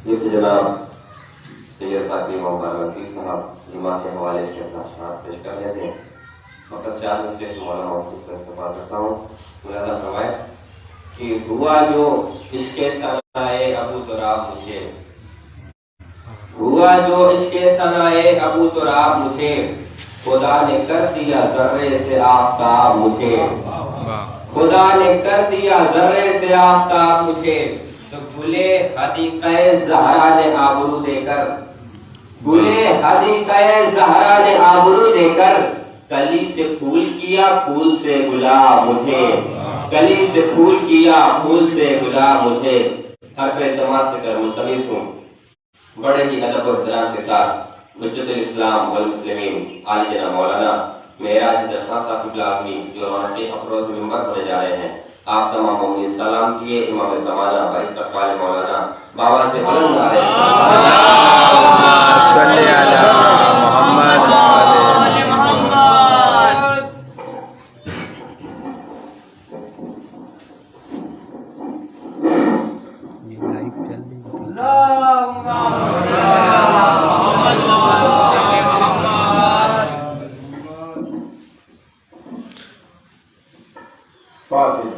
جیسے جناب سید فاطمی مولانا وکیل صاحب جمعہ کے حوالے سے اپنا اشعار پیش کر لیتے ہیں. مطلب 4 مسئلے سے مولانا موصوف سے استفادہ کرتا ہوں. ملاحظہ فرمائے کہ ہوا جو عشق ثنائے ابو تراب مجھے، ہوا جو عشق ثنائے ابو تراب مجھے، خدا نے کر دیا ذرے سے آفتاب مجھے، خدا نے کر دیا ذرے سے آفتاب مجھے. تو گلے حدیقہ زہرا نے آبرو دے کر، گلے حدیقہ زہرا نے آبرو دے کر، کلی سے پھول کیا پھول سے گلاب مجھے، کلی سے پھول کیا پھول سے گلاب مجھے. حرف التماس کے کر ملتمس ہوں بڑے ہی ادب و احترام کے ساتھ حجت الاسلام والمسلمین عالی جناب مولانا معراج حیدر خان صاحب العالمین جو رونق افروز منبر ہونے جا رہے ہیں، آپ تماموں نے سلام کیے. امام زمانہ و استقبال مولانا بابا سے بلند آئے صلی علی محمد وعلی محمد. فاتحہ.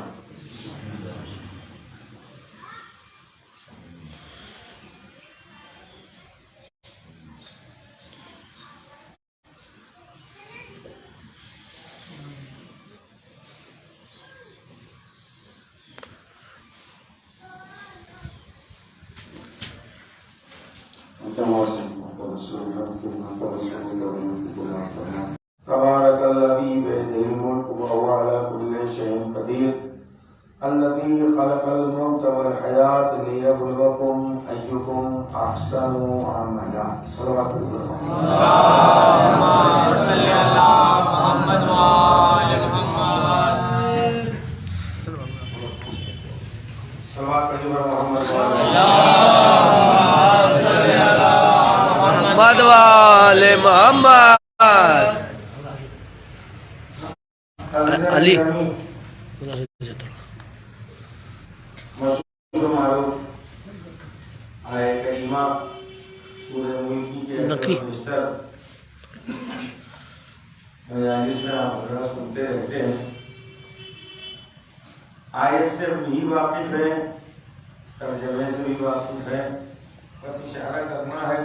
تبارك الذي بيده الملك وهو على كل شيء قدير الذي خلق الموت والحياة ليبلوكم أيكم أحسن عملا. صلوات الله. اللهم صل على محمد وآل محمد. صلوات محمد وعلى محمد. علی مشہور معروف آیت کریمہ سورہ ملکی کے مستر مجالس میں آپ حضرات سنتے رہتے ہیں. آیت سے بھی واقف ہے، ترجمے سے بھی واقف ہے، بس اشارہ کرنا ہے.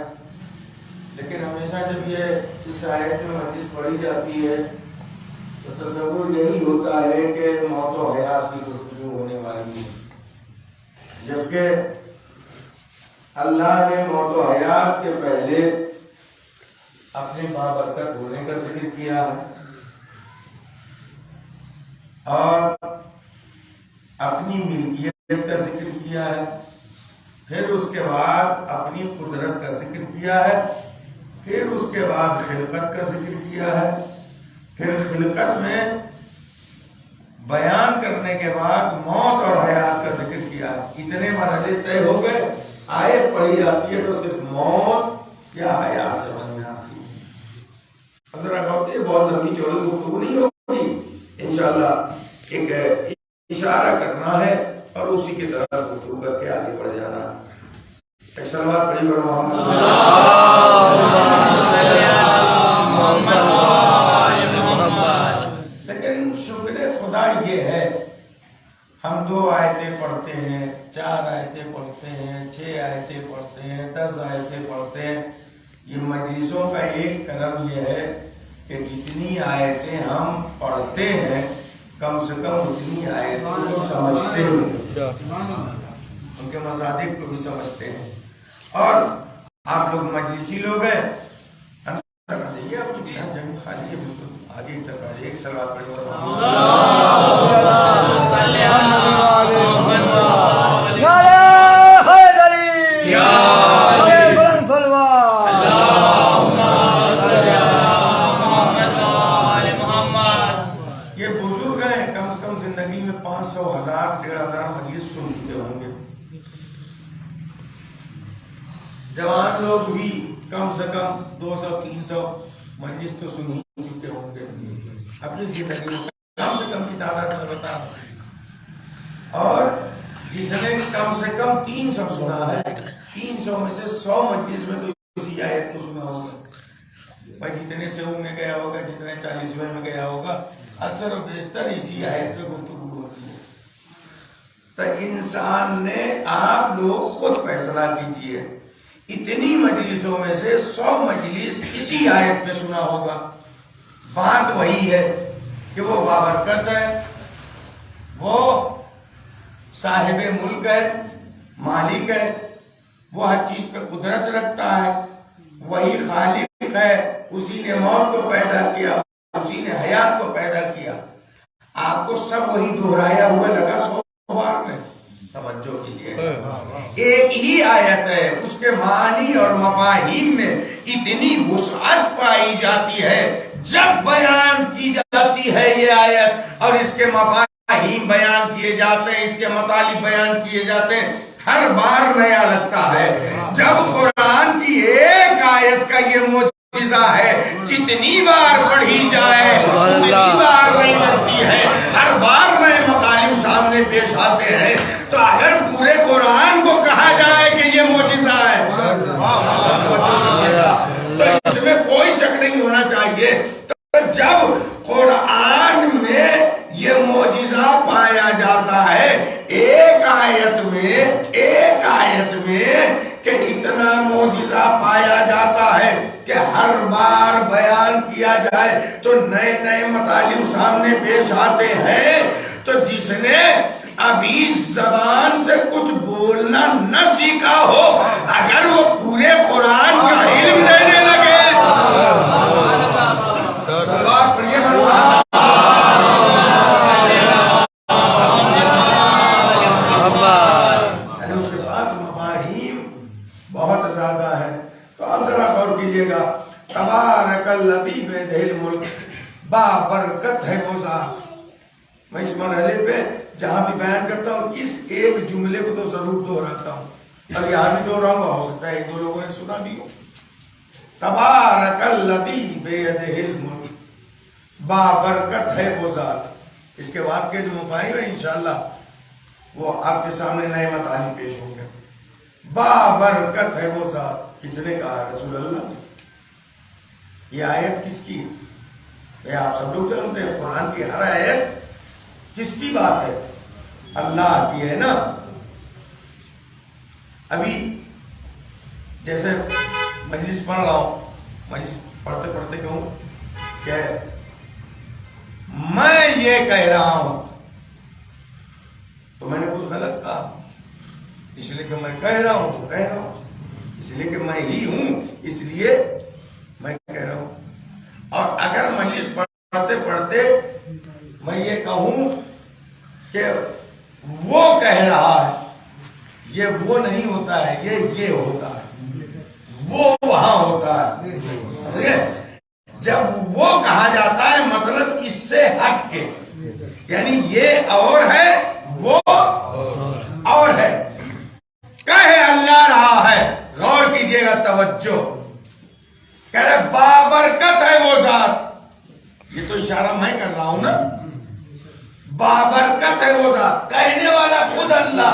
لیکن ہمیشہ جب یہ اس آیت میں حدیث پڑھی جاتی ہے تو تصور یہی ہوتا ہے کہ موت و حیات کی گفتگو ہونے والی ہے، جبکہ اللہ نے موت و حیات کے پہلے اپنے بابرکت ہونے کا ذکر کیا ہے اور اپنی ملکیت کا ذکر کیا ہے، پھر اس کے بعد اپنی قدرت کا ذکر کیا ہے، پھر اس کے بعد خلقت کا ذکر کیا ہے، پھر خلقت میں بیان کرنے کے بعد موت اور حیات کا ذکر کیا. اتنے مرحلے طے ہو گئے. آیت پڑھی جاتی ہے تو صرف موت یا حیات سے بن جاتی ہے. ذرا غور، بہت لمبی چوڑی گفتگو نہیں ہوگی، انشاءاللہ ایک اشارہ کرنا ہے اور اسی کی طرح گفتگو کر کے آگے بڑھ جانا ہے. ایک صلوات پڑھی پر لیکن شکر خدا یہ ہے، ہم 2 آیتیں پڑھتے ہیں، 4 آیتیں پڑھتے ہیں، 6 آیتیں پڑھتے ہیں، 10 آیتیں پڑھتے ہیں. یہ مجلسوں کا ایک کرم یہ ہے کہ جتنی آیتیں ہم پڑھتے ہیں کم سے کم اتنی آیتوں کو سمجھتے ہیں، ان کے مصادیق کو بھی سمجھتے ہیں. اور آپ لوگ مجلسی لوگ ہیں، یہ آپ کی جگہ خالی ہے، بالکل آگے تک آئیے. ایک صلوات پڑھی یہ بزرگ ہیں، کم سے کم زندگی میں 500 1000 1500 مجلس سن چکے ہوں گے. جوان لوگ بھی کم سے کم 200 300 مجلس تو سن ہی چکے ہوں گے اپنی زندگی میں، کم سے کم کی تعداد میں بتا. اور جس نے کم سے کم 300 سنا ہے 300 میں سے 100 مجلس میں تو اسی آیت کو سنا ہوگا، بھائی جتنے سیوں میں گیا ہوگا، جتنے 40ویں میں گیا ہوگا، اکثر و بیشتر اسی آیت پہ گفتگو ہوتی ہے۔ تو انسان نے، آپ لوگ خود فیصلہ کیجئے، اتنی مجلسوں میں سے 100 مجلس اسی آیت میں سنا ہوگا۔ بات وہی ہے کہ وہ بابرکت ہے، وہ صاحب ملک ہے، مالک ہے، وہ ہر چیز پہ قدرت رکھتا ہے، وہی خالق ہے، اسی نے موت کو پیدا کیا، اسی نے حیات کو پیدا کیا۔ آپ کو سب وہی دہرایا ہوا لگا 100 بار میں؟ توجہ کیجیے، ایک ہی آیت ہے، اس کے معنی اور مفاہیم میں اتنی وسعت پائی جاتی ہے، جب بیان کی جاتی ہے یہ آیت اور اس کے مفاہیم بیان کیے جاتے ہیں، اس کے مطالب بیان کیے جاتے ہیں، ہر بار نیا لگتا ہے۔ جب قرآن کی ایک آیت کا یہ معجزہ ہے، جتنی بار پڑھی جائے اتنی بار نئی لگتی ہے، ہر بار نئے مطالب سامنے پیش آتے ہیں۔ تو اگر پورے قرآن کو کہا جائے کہ یہ معجزہ ہے تو اس میں کوئی شک نہیں ہونا چاہیے۔ تو جب قرآن میں یہ معجزہ پایا جاتا ہے، ایک آیت میں کہ اتنا معجزہ پایا جاتا ہے کہ ہر بار بیان کیا جائے تو نئے نئے مطالب سامنے پیش آتے ہیں، تو جس نے ابھی زبان سے کچھ بولنا نہ سیکھا ہو، اگر وہ پورے قرآن کا علم دینے لگے، سلوات پڑھیے بھگوان، یعنی اس کے پاس مفاہیم بہت زیادہ ہے۔ تو آپ ذرا غور کیجئے گا، تبارک الذی بیدہ الملک، بابرکت ہے وہ ذات۔ میں اس مرحلے پہ جہاں بھی بیان کرتا ہوں اس ایک جملے کو تو ضرور دہراتا ہوں، اور یہاں بھی دہراؤں گا، ہو سکتا ہے ایک دو لوگوں نے سنا بھی ہو۔ تبارک الذی بیدہ الملک، بابرکت ہے وہ ذات۔ اس کے بعد کے جو مفاہیم ہیں انشاءاللہ وہ آپ کے سامنے نئے مطالب پیش ہوں گے۔ بابرکت ہے وہ ذات، کس نے کہا؟ رسول اللہ نے۔ یہ آیت کس کی ہے؟ آپ سب لوگ جانتے ہیں قرآن کی ہر آیت کس کی بات ہے؟ اللہ کی ہے نا۔ ابھی جیسے مجلس پڑھ رہا ہوں، مجلس پڑھتے پڑھتے کہوں کہ میں یہ کہہ رہا ہوں، تو میں نے کچھ غلط کہا، اس لیے کہ میں کہہ رہا ہوں تو کہہ رہا ہوں، اس لیے کہ میں ہی ہوں اس لیے میں کہہ رہا ہوں۔ اور اگر مجلس پڑھتے پڑھتے میں یہ کہوں کہ وہ کہہ رہا ہے، یہ وہ نہیں ہوتا ہے، یہ ہوتا ہے، وہ وہاں ہوتا ہے، سمجھے؟ جب وہ کہا جاتا ہے مطلب اس سے ہٹ کے، یعنی یہ اور ہے وہ اور ہے، کہہ اللہ رہا ہے۔ غور کیجئے گا، توجہ، کہہ رہے بابرکت ہے وہ ذات، یہ تو اشارہ میں کر رہا ہوں نا، بابرکت ہے وہ ذات، کہنے والا خود اللہ،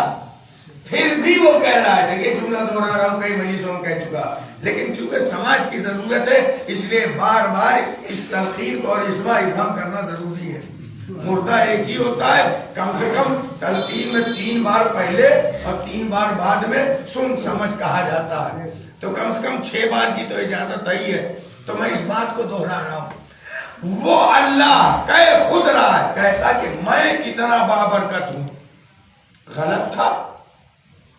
پھر بھی وہ کہہ رہا ہے۔ یہ جملہ دہرا رہا ہوں، کئی مجلسوں میں کہہ چکا، لیکن چونکہ سماج کی ضرورت ہے اس لیے بار بار اس تلقین کو اور اسما افہام کرنا ضروری ہے۔ مردہ ایک ہی ہوتا ہے، کم سے کم تلقین میں 3 بار پہلے اور 3 بار بعد میں سن سمجھ کہا جاتا ہے، تو کم سے کم 6 بار کی تو اجازت ہی ہے۔ تو میں اس بات کو دہرا رہا ہوں، وہ اللہ کہہ خود رہا ہے، کہتا کہ میں کتنا بابرکت ہوں۔ غلط تھا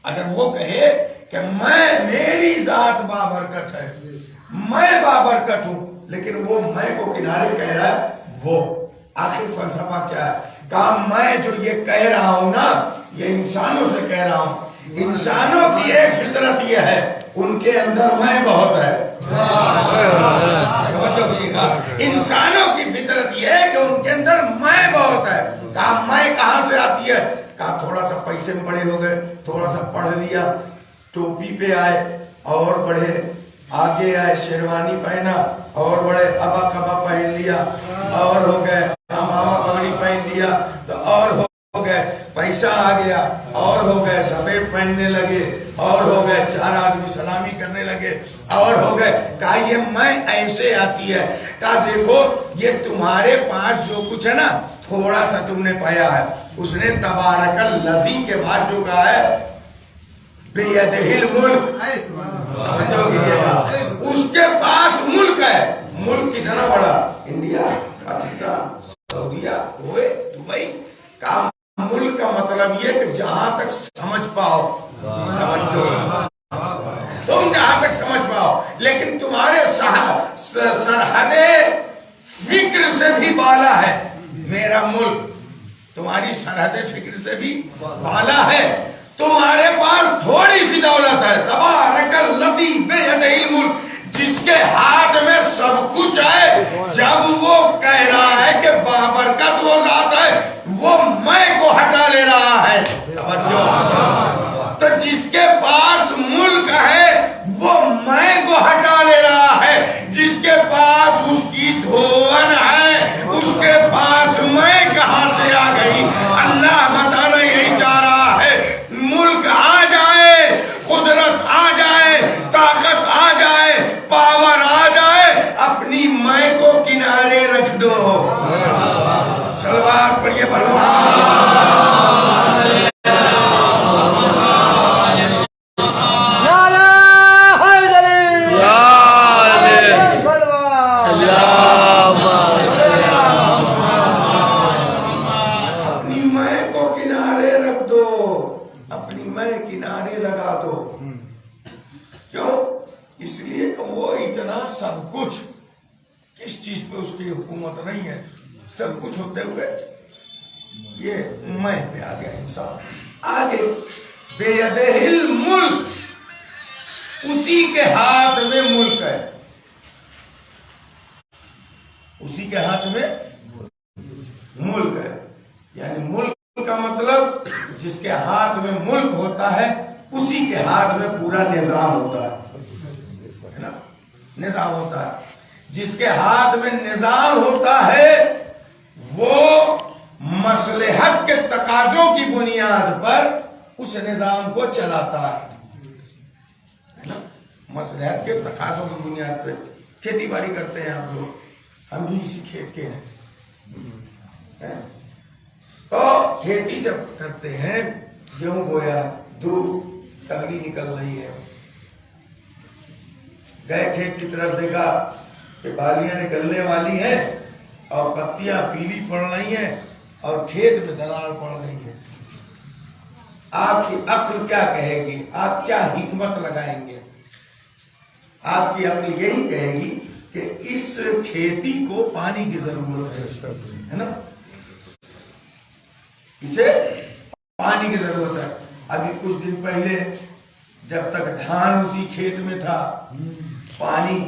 اگر وہ کہے کہ میری ذات بابرکت ہے، میں بابرکت ہوں، لیکن وہ میں کو کنارے کہہ رہا ہے وہ۔ آخر فلسفہ کیا ہے؟ کہا میں جو یہ کہہ رہا ہوں نا، یہ انسانوں سے کہہ رہا ہوں، انسانوں کی ایک فطرت یہ ہے، ان کے اندر میں بہت ہے۔ انسانوں کی فطرت یہ ہے کہ ان کے اندر میں بہت ہے۔ کہا میں کہاں سے آتی ہے؟ کہا تھوڑا سا پیسے میں بڑے ہو گئے، تھوڑا سا پڑھ لیا، ٹوپی پہ آئے اور بڑھے، آگے آئے شیروانی پہنا اور بڑے، ابا کبا پہن لیا اور ہو گئے، امامہ پگڑی پہن لیا تو اور ہو گئے، پیسہ آ گیا اور ہو گئے سفید پہننے لگے اور ہو گئے 4 آدمی سلامی کرنے لگے اور ہو گئے. کہا یہ میں ایسے آتی ہے. کہا دیکھو یہ تمہارے پاس جو کچھ ہے نا تھوڑا سا تم نے پایا ہے. اس نے تبارک الذی کے بعد جو کہا ہے بیدہ الملک، اس کے پاس ملک ہے. ملک کتنا بڑا؟ انڈیا، پاکستان، سعودیہ، کویت، دبئی. کا ملک کا مطلب یہ کہ جہاں تک سمجھ پاؤ، تم جہاں تک سمجھ پاؤ. لیکن تمہارے سرحد فکر سے بھی بالا ہے میرا ملک، تمہاری سرحد فکر سے بھی بالا ہے. تمہارے پاس تھوڑی سی دولت ہے. تبارک الذی بیدہ الملک، جس کے ہاتھ میں سب کچھ ہے. جب وہ کہہ رہا ہے کہ بابرکت وہ ذات ہے، وہ میں کو ہٹا لے رہا ہے. تو جس کے پاس ملک ہے وہ میں کو ہٹا لے رہا ہے. جس کے پاس اس کی دھون ہے اس کے پاس میں کہاں سے آ گئی؟ اللہ بتانا یہی چاہ رہا ہے. ملک آ جائے، قدرت آ جائے، طاقت آ جائے، پاور آ جائے، اپنی میں کو کنارے رکھ دو. سلوات پڑھیے سب کچھ. کس چیز پہ اس کی حکومت نہیں ہے؟ سب کچھ ہوتے ہوئے یہ میں پہ آ گیا انسان. آگے بیدہ الملک، اسی کے ہاتھ میں ملک ہے. اسی کے ہاتھ میں ملک ہے. یعنی ملک کا مطلب جس کے ہاتھ میں ملک ہوتا ہے اسی کے ہاتھ میں پورا نظام ہوتا ہے نا. نظام ہوتا ہے. جس کے ہاتھ میں نظام ہوتا ہے وہ مصلحت کے تقاضوں کی بنیاد پر اس نظام کو چلاتا ہے. مصلحت کے تقاضوں کی بنیاد پر کھیتی باڑی کرتے ہیں آپ لوگ، ہم بھی اسی کھیت کے ہیں. تو کھیتی جب کرتے ہیں، گیہوں بویا، دودھ تگڑی نکل رہی ہے، گئے کھیت کی طرف دیکھا کہ بالیاں نکلنے والی ہیں اور پتیاں پیلی پڑ رہی ہیں اور کھیت میں دراڑ پڑ رہی ہے. آپ کی عقل کیا کہے گی؟ آپ کیا حکمت لگائیں گے؟ آپ کی عقل یہی کہے گی کہ اس کھیتی کو پانی کی ضرورت ہے نا، اسے پانی کی ضرورت ہے. ابھی کچھ دن پہلے جب تک دھان اسی کھیت میں تھا، پانی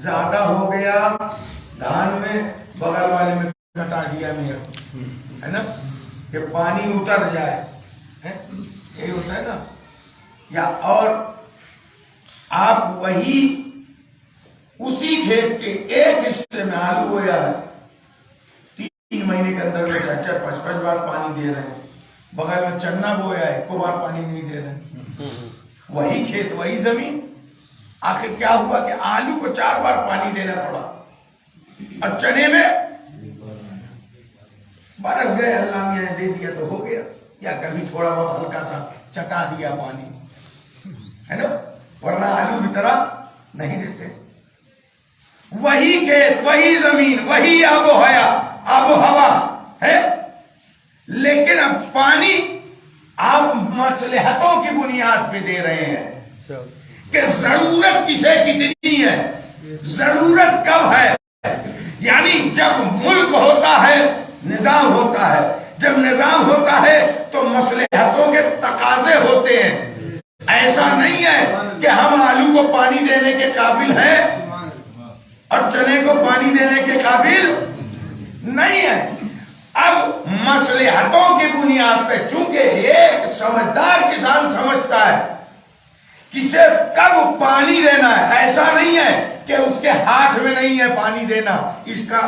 زیادہ ہو گیا دھان میں، بغل والے میں کٹا دیا میرا، ہے نا، کہ پانی اتر جائے. یہی ہوتا ہے نا. یا اور آپ وہی اسی کھیت کے ایک حصے میں آلو بویا ہے، 3 مہینے کے اندر میں 4-5 بار پانی دے رہے ہیں. بغل میں چنا بویا ہے، 1 بار پانی نہیں دے رہے. وہی کھیت، وہی زمین. آخر کیا ہوا کہ آلو کو 4 بار پانی دینا پڑا اور چنے میں برس گئے. اللہ میاں نے دے دیا تو ہو گیا، یا کبھی تھوڑا بہت ہلکا سا چٹا دیا پانی، ہے نا، ورنہ آلو کی طرح نہیں دیتے. وہی کھیت، وہی زمین، وہی آب و ہوا ہے، لیکن اب پانی آپ مصلحتوں کی بنیاد پہ دے رہے ہیں کہ ضرورت کسے کتنی ہے، ضرورت کب ہے. یعنی جب ملک ہوتا ہے نظام ہوتا ہے، جب نظام ہوتا ہے تو مصلحتوں کے تقاضے ہوتے ہیں. ایسا نہیں ہے کہ ہم آلو کو پانی دینے کے قابل ہیں اور چنے کو پانی دینے کے قابل نہیں ہے. اب مصلحتوں کی بنیاد پہ، چونکہ ایک سمجھدار کسان سمجھتا ہے کسے کب پانی دینا ہے. ایسا نہیں ہے کہ اس کے ہاتھ میں نہیں ہے پانی دینا، اس کا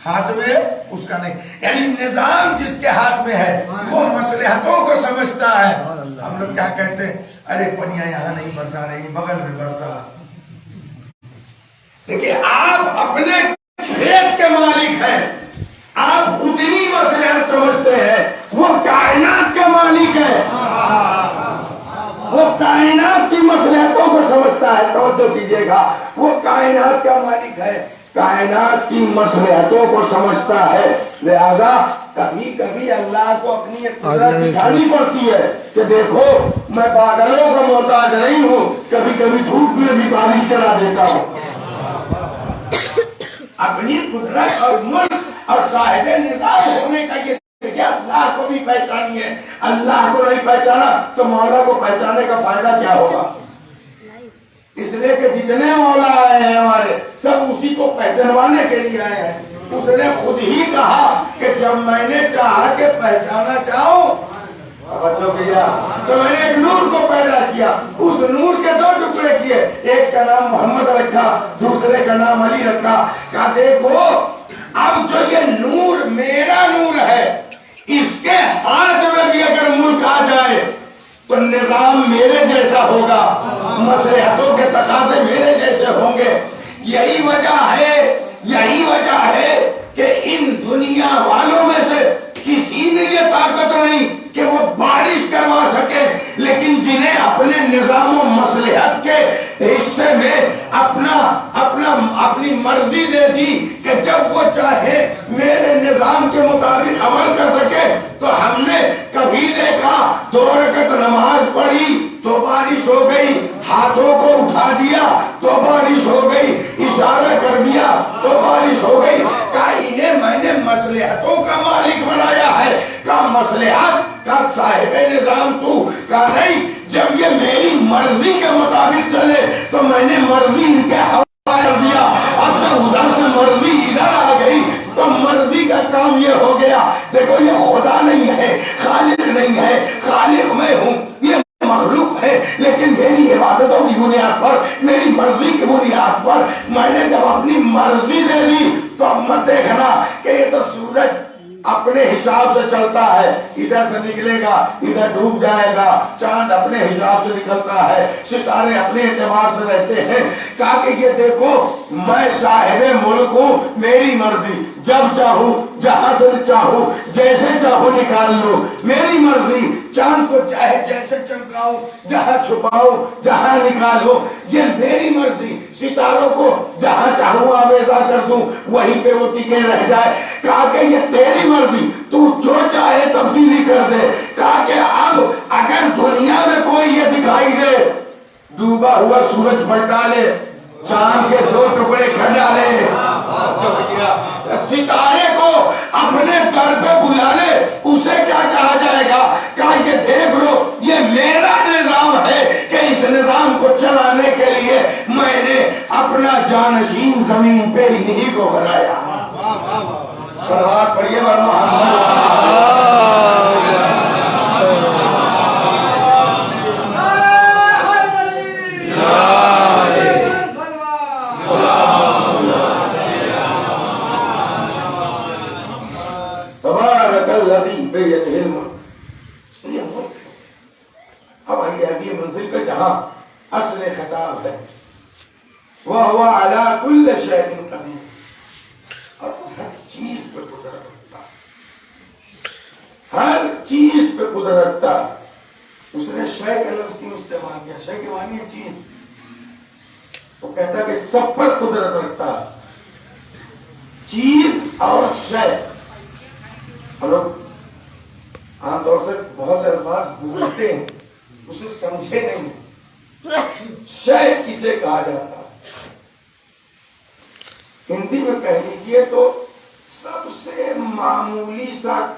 ہاتھ میں اس کا نہیں. یعنی نظام جس کے ہاتھ میں ہے وہ مصلحتوں کو سمجھتا ہے. ہم لوگ کیا کہتے ہیں, ارے پنیا یہاں نہیں برسا رہی, بغل میں برسا. دیکھیے آپ اپنے کھیت کے مالک ہیں, آپ اتنی مصلحت سمجھتے ہیں, وہ کائنات کا مالک ہے, وہ کائنات کی مصلحتوں کو سمجھتا ہے. توجہ کیجیے گا, وہ کائنات کا مالک ہے, کائنات کی مصلحتوں کو سمجھتا ہے. لہذا کبھی کبھی اللہ کو اپنی قدرت دکھانی پڑتی ہے کہ دیکھو میں بادلوں کا محتاج نہیں ہوں, کبھی کبھی دھوپ میں بھی بارش کرا دیتا ہوں. اپنی قدرت اور ملک اور صاحب نظام ہونے کا یہ دیکھیے, اللہ کو بھی پہچانیے. اللہ کو نہیں پہچانا تو مولا کو پہچاننے کا فائدہ کیا ہوگا؟ اس لیے کہ جتنے مولا آئے ہیں ہمارے سب اسی کو پہچانوانے کے لیے آئے ہیں. اس نے خود ہی کہا کہ جب میں نے چاہا کہ پہچانا چاہوں تو میں نے ایک نور کو پیدا کیا. اس نور کے دو ٹکڑے کیے, ایک کا نام محمد رکھا, دوسرے کا نام علی رکھا. کہا دیکھو اب جو یہ نور میرا نور ہے, اس کے ہاتھ میں بھی اگر ملک آ جائے تو نظام میرے جیسا ہوگا, مصلحتوں کے تقاضے میرے جیسے ہوں گے. یہی وجہ ہے کہ ان دنیا والوں میں سے کسی میں یہ طاقت نہیں کہ وہ بارش کروا سکے, لیکن جنہیں اپنے نظام و مصلحت کے حصے میں اپنی مرضی دے دی کہ جب وہ چاہے میرے نظام کے مطابق عمل کر سکے. تو ہم نے کبھی دیکھا 2 رکعت نماز پڑھی تو بارش ہو گئی, ہاتھوں کو اٹھا دیا تو بارش ہو گئی, اشارہ کر دیا تو بارش ہو گئی. کہا انہیں میں نے مصلحتوں کا مالک بنایا ہے. کہا مصلحت کا صاحب نظام تو, کہا نہیں, جب یہ میری مرضی کے مطابق چلے تو میں نے مرضی ان کے حوالے کر دیا. اب جب ادھر سے مرضی ادھر آ گئی تو مرضی کا کام یہ ہو گیا. دیکھو یہ خدا نہیں ہے, خالق نہیں ہے, خالق میں ہوں, یہ مخلوق ہے, لیکن میری عبادتوں کی بنیاد پر, میری مرضی کی بنیاد پر میں نے جب اپنی مرضی دے دی تو اب مت دیکھنا کہ یہ تو سورج اپنے حساب سے چلتا ہے, ادھر سے نکلے گا ادھر ڈوب جائے گا, چاند اپنے حساب سے نکلتا ہے, ستارے اپنے اعتبار سے رہتے ہیں. کہا کہ یہ دیکھو میں صاحب ملک ہوں, میری مرضی, جب چاہوں جہاں سے چاہوں جیسے چاہوں نکال لو, میری مرضی. چاند کو چاہے جیسے چمکاؤں, جہاں چھپاؤں, جہاں نکالوں, یہ میری مرضی. ستاروں کو جہاں چاہوں آویزہ کر دوں, وہیں پہ وہ ٹکے رہ جائے. کہا کہ یہ تیری مرضی, تو جو چاہے تبدیلی کر دے. کہا کہ اب اگر دنیا میں کوئی یہ دکھائی دے, ڈوبا ہوا سورج پلٹا لے, چاند کے 2 ٹکڑے کر ڈالے, ستارے کو اپنے در پہ بلا لے, اسے کیا کہا جائے گا؟ کہا یہ دیکھ لو یہ میرا نظام ہے کہ اس نظام کو چلانے کے لیے میں نے اپنا جانشین زمین پہ انہی کو بنایا. صلوات پڑھیے ابھی منزل پہ جہاں اصل خطاب ہے, وَهُوَ عَلَى كُلِّ شَيْءٍ قَدِيرٌ, اور ہر چیز پہ قدرت رکھتا, ہر چیز پہ قدرت رکھتا. اس نے شے کا لفظ کیوں استعمال کیا؟ شے کے معنی ہے چیز. وہ کہتا کہ سب پر قدرت رکھتا, چیز اور شے. ہم لوگ عام طور سے بہت سے الفاظ بولتے ہیں, اسے سمجھے نہیں. شے کسے کہا جاتا ہے؟ ہندی میں کہہ لیجیے تو سب سے معمولی سا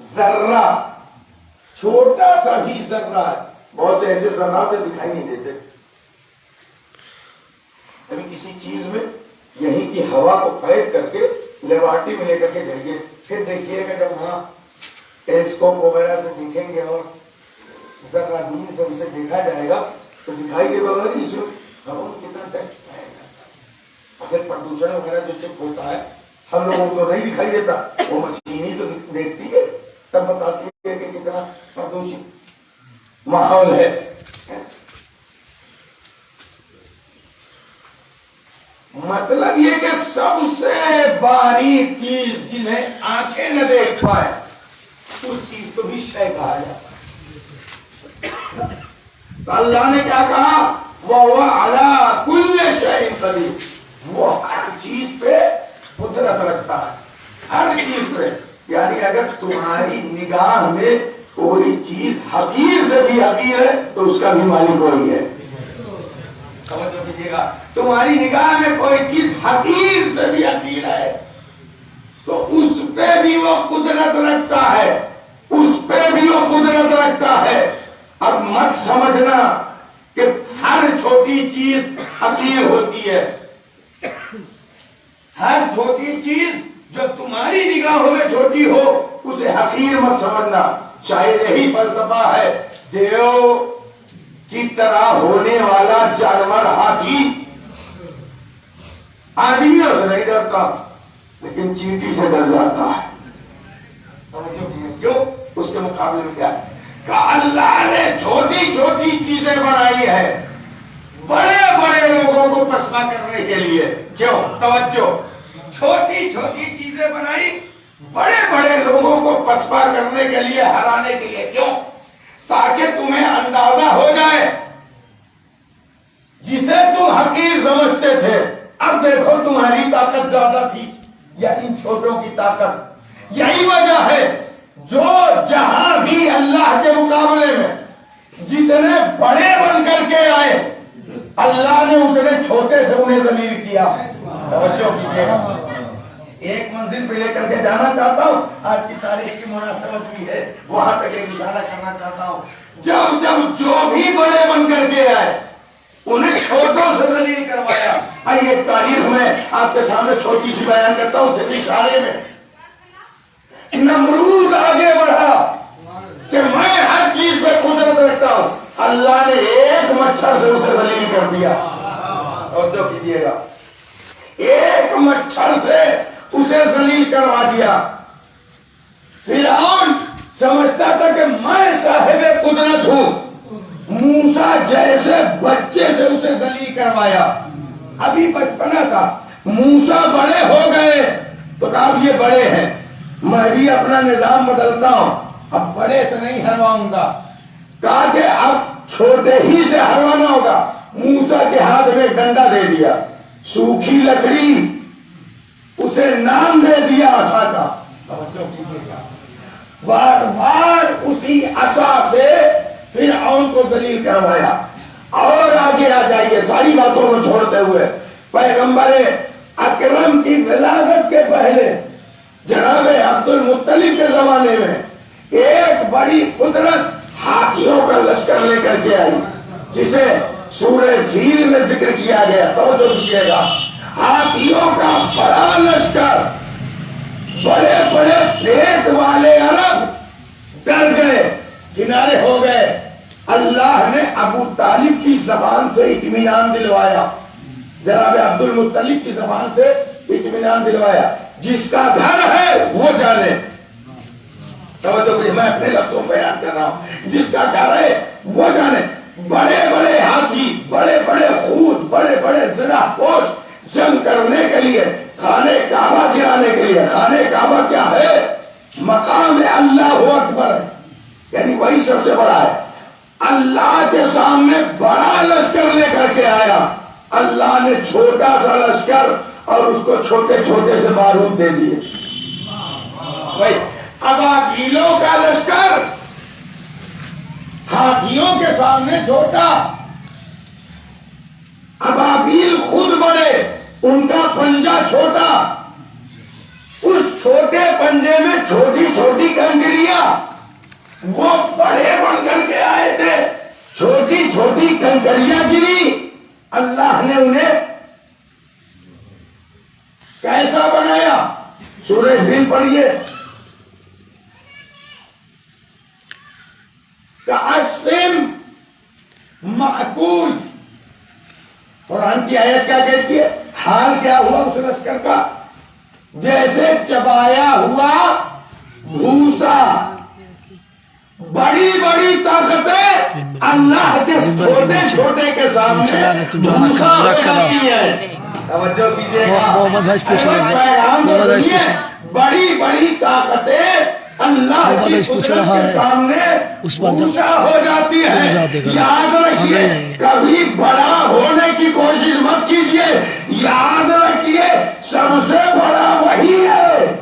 ذرہ, چھوٹا سا بھی ذرہ ہے. بہت سے ایسے ذرات دکھائی نہیں دیتے. ابھی کسی چیز میں یہیں کی ہوا کو قید کر کے لیبارٹری میں لے کر کے جائیے, پھر دیکھیے گا جب وہاں ٹیلیسکوپ وغیرہ سے دیکھیں گے اور ذرہ دور سے اسے دیکھا جائے گا تو دکھائی دے گا اس میں ہوا کتنا ٹیکسٹ آئے گا. اگر پردوشن وغیرہ جو چیک ہوتا ہے ہم لوگوں کو نہیں دکھائی دیتا، وہ مشین ہی تو دیکھتی ہے، تب بتاتی ہے کہ کتنا پردوشن ماحول ہے۔ مطلب یہ کہ سب سے باریک چیز جنہیں آنکھیں نہ دیکھ پائے اس چیز کو بھی شے کہا جاتا ہے۔ تو اللہ نے کیا کہا؟ وَهُوَ عَلَىٰ كُلِّ شَيْءٍ قَدِيرٌ، وہ ہر چیز پہ قدرت رکھتا ہے، ہر چیز پہ۔ یعنی اگر تمہاری نگاہ میں کوئی چیز حقیر سے بھی حقیر ہے تو اس کا بھی مالک وہی ہے۔ توجہ کیجیے گا، تمہاری نگاہ میں کوئی چیز حقیر سے بھی حقیر ہے تو اس پہ بھی وہ قدرت رکھتا ہے، اس پہ بھی وہ قدرت رکھتا ہے۔ اب مت سمجھنا کہ ہر چھوٹی چیز حقیر ہوتی ہے، ہر چھوٹی چیز جو تمہاری نگاہوں میں چھوٹی ہو اسے حقیر مت سمجھنا۔ شاید یہی فلسفہ ہے دیو کی طرح ہونے والا جانور ہاتھی آدمیوں سے نہیں ڈرتا لیکن چینٹی سے ڈر جاتا ہے۔ کیوں؟ اس کے مقابلے میں کیا ہے کہ اللہ نے چھوٹی چھوٹی چیزیں بنائی ہے بڑے بڑے لوگوں کو پسپا کرنے کے لیے۔ کیوں؟ توجہ، چھوٹی چھوٹی چیزیں بنائی بڑے بڑے لوگوں کو پسپا کرنے کے لیے، ہرانے کے لیے۔ کیوں؟ تاکہ تمہیں اندازہ ہو جائے جسے تم حقیر سمجھتے تھے اب دیکھو تمہاری طاقت زیادہ تھی یا ان چھوٹوں کی طاقت۔ یہی وجہ ہے جو جہاں بھی اللہ کے مقابلے میں جتنے بڑے بن کر کے آئے اللہ نے اتنے چھوٹے سے انہیں ذلیل کیا۔ توجہ کیجیے گا، ایک منزل پہ لے کر کے جانا چاہتا ہوں، آج کی تاریخ کی مناسبت بھی ہے وہاں تک ایک اشارہ کرنا چاہتا ہوں۔ جب جب جو بھی بڑے بن کر کے آئے انہیں چھوٹوں سے ذلیل کروایا۔ آئیے تاریخ میں آپ کے سامنے چھوٹی سی بیان کرتا ہوں صرف اشارے میں۔ نمرود آگے بڑھا کہ میں ہر چیز پہ قدرت رکھتا ہوں، اللہ نے ایک مچھر سے اسے ذلیل کر دیا۔ توجہ کیجیے گا، ایک مچھر سے اسے ذلیل کروا دیا۔ فرعون سمجھتا تھا کہ میں صاحب قدرت ہوں، موسیٰ جیسے بچے سے اسے ذلیل کروایا۔ ابھی بچپنا تھا، موسیٰ بڑے ہو گئے تو کہا اب یہ بڑے ہیں، میں بھی اپنا نظام بدلتا ہوں، اب بڑے سے نہیں ہرواؤں گا۔ کہا کہ اب چھوٹے ہی سے ہروانا ہوگا۔ موسیٰ کے ہاتھ میں ڈنڈا دے دیا، سوکھی لکڑی، اسے نام دے دیا عصا کا۔ بار بار اسی عصا سے فرعون کو ذلیل کروایا۔ اور آگے آ جائیے ساری باتوں کو چھوڑتے ہوئے، پیغمبر اکرم کی ولادت کے پہلے جناب عبد المطلب کے زمانے میں ایک بڑی قدرت ہاتھیوں کا لشکر لے کر کے آئی جسے سورہ فیل میں ذکر کیا گیا۔ توجہ کیجیے گا، ہاتھیوں کا بڑا لشکر، بڑے بڑے پیٹ والے عرب ڈر گئے، کنارے ہو گئے۔ اللہ نے ابو طالب کی زبان سے اطمینان دلوایا، جناب عبد المطلب کی زبان سے اطمینان دلوایا، جس کا گھر ہے وہ جانے۔ میں اپنے لفظوں میں بیان کر رہا ہوں، جس کا گھر ہے وہ جانے۔ بڑے بڑے ہاتھی، بڑے بڑے خود، بڑے بڑے زرہ پوش جنگ کرنے کے لیے، خانہ کعبہ گرانے کے لیے۔ خانہ کعبہ کیا ہے؟ مقام اللہ اکبر ہے، یعنی وہی سب سے بڑا ہے۔ اللہ کے سامنے بڑا لشکر لے کر کے آیا، اللہ نے چھوٹا سا لشکر اور اس کو چھوٹے چھوٹے سے بارود دے دیے۔ ابابیلوں کا لشکر ہاتھیوں کے سامنے چھوٹا، ابابیل خود بڑے، ان کا پنجہ چھوٹا، اس چھوٹے پنجے میں چھوٹی چھوٹی کنکریاں، وہ بڑے بن کر کے آئے تھے، چھوٹی چھوٹی کنکریاں گری، اللہ نے انہیں کیسا بنایا؟ سورہ فیل پڑھیے، کعصف مأکول۔ قرآن کی آیت کیا کہتی ہے؟ حال کیا ہوا اس لشکر کا؟ جیسے چبایا ہوا بھوسا. بڑی بڑی طاقتیں اللہ کے چھوٹے چھوٹے کے سامنے بھوسا ہو جاتی ہے. توجہ کیجیے گا، پیغام کو سنیے. بڑی بڑی طاقتیں اللہ کی قدرت کے سامنے بھوسا ہو جاتی ہے. یاد رکھیے کبھی بڑا ہونے کی کوشش مت کیجیے. یاد رکھیے سب سے بڑا وہی ہے.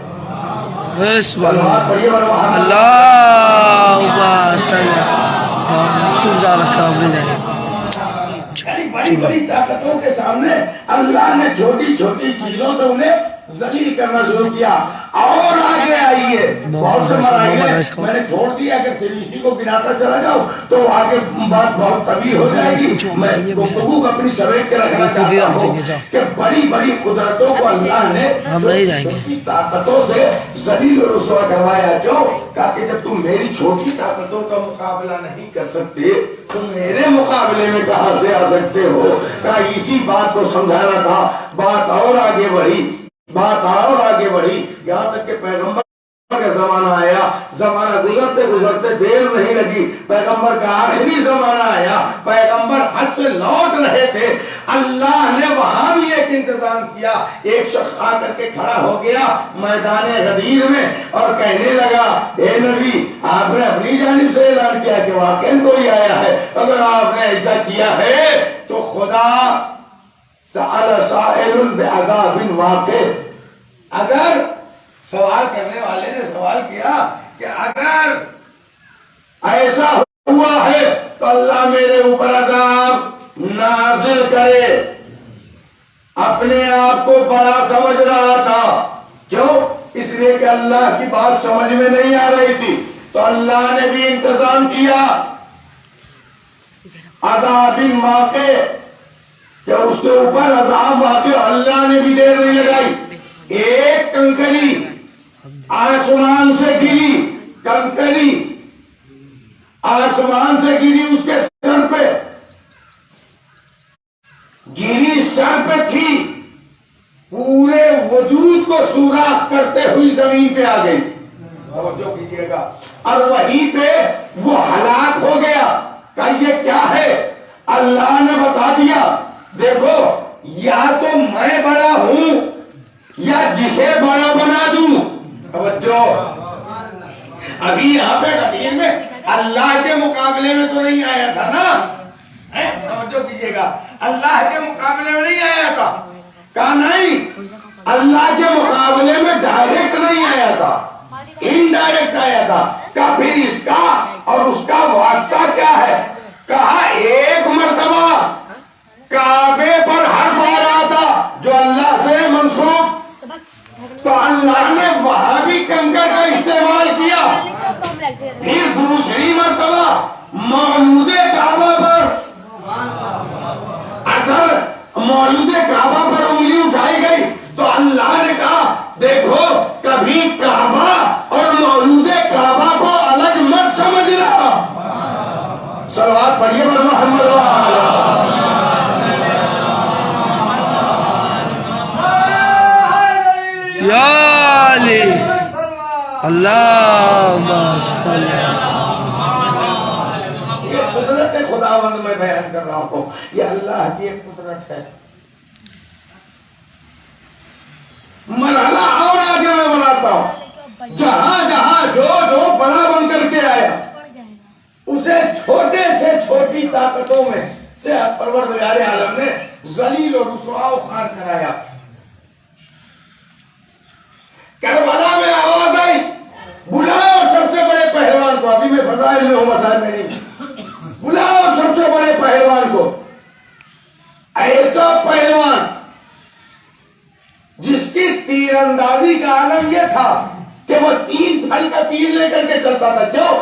بڑی بڑی طاقتوں کے سامنے اللہ نے چھوٹی چھوٹی چیزوں سے انہیں ذلیل کرنا شروع کیا. اور آگے آئیے، بہت سے مراحل میں نے چھوڑ دیا. اگر اسی کو گناتا چلا جاؤ تو آگے بات بہت طویل ہو جائے گی. میں گفتگو کو اپنی سمیٹ کے رکھنا چاہتا ہوں کہ بڑی بڑی قدرتوں کو اللہ نے چھوٹی طاقتوں سے ذلیل و رسوا کروایا. کیوں؟ تاکہ جب تم میری چھوٹی طاقتوں کا مقابلہ نہیں کر سکتے تو میرے مقابلے میں کہاں سے آ سکتے ہو. اسی بات کو سمجھانا تھا. بات اور آگے بڑھی یہاں تک کہ پیغمبر کا زمانہ آیا. زمانہ گزرتے گزرتے دیر نہیں لگی. پیغمبر کا آخری زمانہ آیا. پیغمبر حج سے لوٹ رہے تھے. اللہ نے وہاں بھی ایک انتظام کیا. ایک شخص آ کر کے کھڑا ہو گیا میدان غدیر میں اور کہنے لگا اے نبی، آپ نے اپنی جانب سے اعلان کیا کہ واقعاً کوئی آیا ہے. اگر آپ نے ایسا کیا ہے تو خدا سأل سائل بعذاب واقع. اگر سوال کرنے والے نے سوال کیا کہ اگر ایسا ہوا ہے تو اللہ میرے اوپر عذاب نازل کرے. اپنے آپ کو بڑا سمجھ رہا تھا. کیوں؟ اس لیے کہ اللہ کی بات سمجھ میں نہیں آ رہی تھی. تو اللہ نے بھی انتظام کیا عذاب واقع کہ اس کے اوپر عذاب واقع. اللہ نے بھی دیر نہیں لگائی. ایک کنکری آسمان سے گری، کنکری آسمان سے گری، اس کے سر پہ گری، سر پہ تھی، پورے وجود کو سوراخ کرتے ہوئی زمین پہ آ گئی. توجہ کیجیے گا. اور وہیں پہ وہ ہلاک ہو گیا. کہ یہ کیا ہے؟ اللہ نے بتا دیا دیکھو یا تو میں بڑا ہوں یا جسے بڑا بنا دوں. توجہ، ابھی یہاں پہ غدیر میں اللہ کے مقابلے میں تو نہیں آیا تھا نا. توجہ کیجیے گا، اللہ کے مقابلے میں نہیں آیا تھا. کہا نہیں، اللہ کے مقابلے میں ڈائریکٹ نہیں آیا تھا، انڈائریکٹ آیا تھا. کہا پھر اس کا اور اس کا واسطہ کیا ہے؟ کہا ایک مرتبہ کعبے پر حرف آ رہا تھا جو اللہ سے منسوب، تو اللہ نے وہاں بھی کنکر کا استعمال کیا. پھر دوسری مرتبہ مولود کعبہ پر، اصل مولود کعبہ پر انگلی اٹھائی گئی تو اللہ نے کہا دیکھو کبھی کعبہ اور مولود کعبہ کو الگ مت سمجھنا. صلوات پڑھیے محمد یا علی اللہم صلی. یہ قدرت خداوند میں بیان کر رہا ہوں. یہ اللہ کی ایک قدرت ہے. مرحلہ اور آگے میں بناتا ہوں. جہاں جہاں جو بڑا بن کر کے آیا اسے چھوٹے سے چھوٹی طاقتوں میں سے پروردگار عالم نے ذلیل و رسوا و خوار کرایا. کربلا میں آواز آئی بلاؤ سب سے بڑے پہلوان کو. ابھی میں فضائل میں ہوں، مسائل میں نہیں. بلاؤ سب سے بڑے پہلوان کو. ایسا پہلوان جس کی تیر اندازی کا عالم یہ تھا کہ وہ 3 پھل کا تیر لے کر کے چلتا تھا. کیوں؟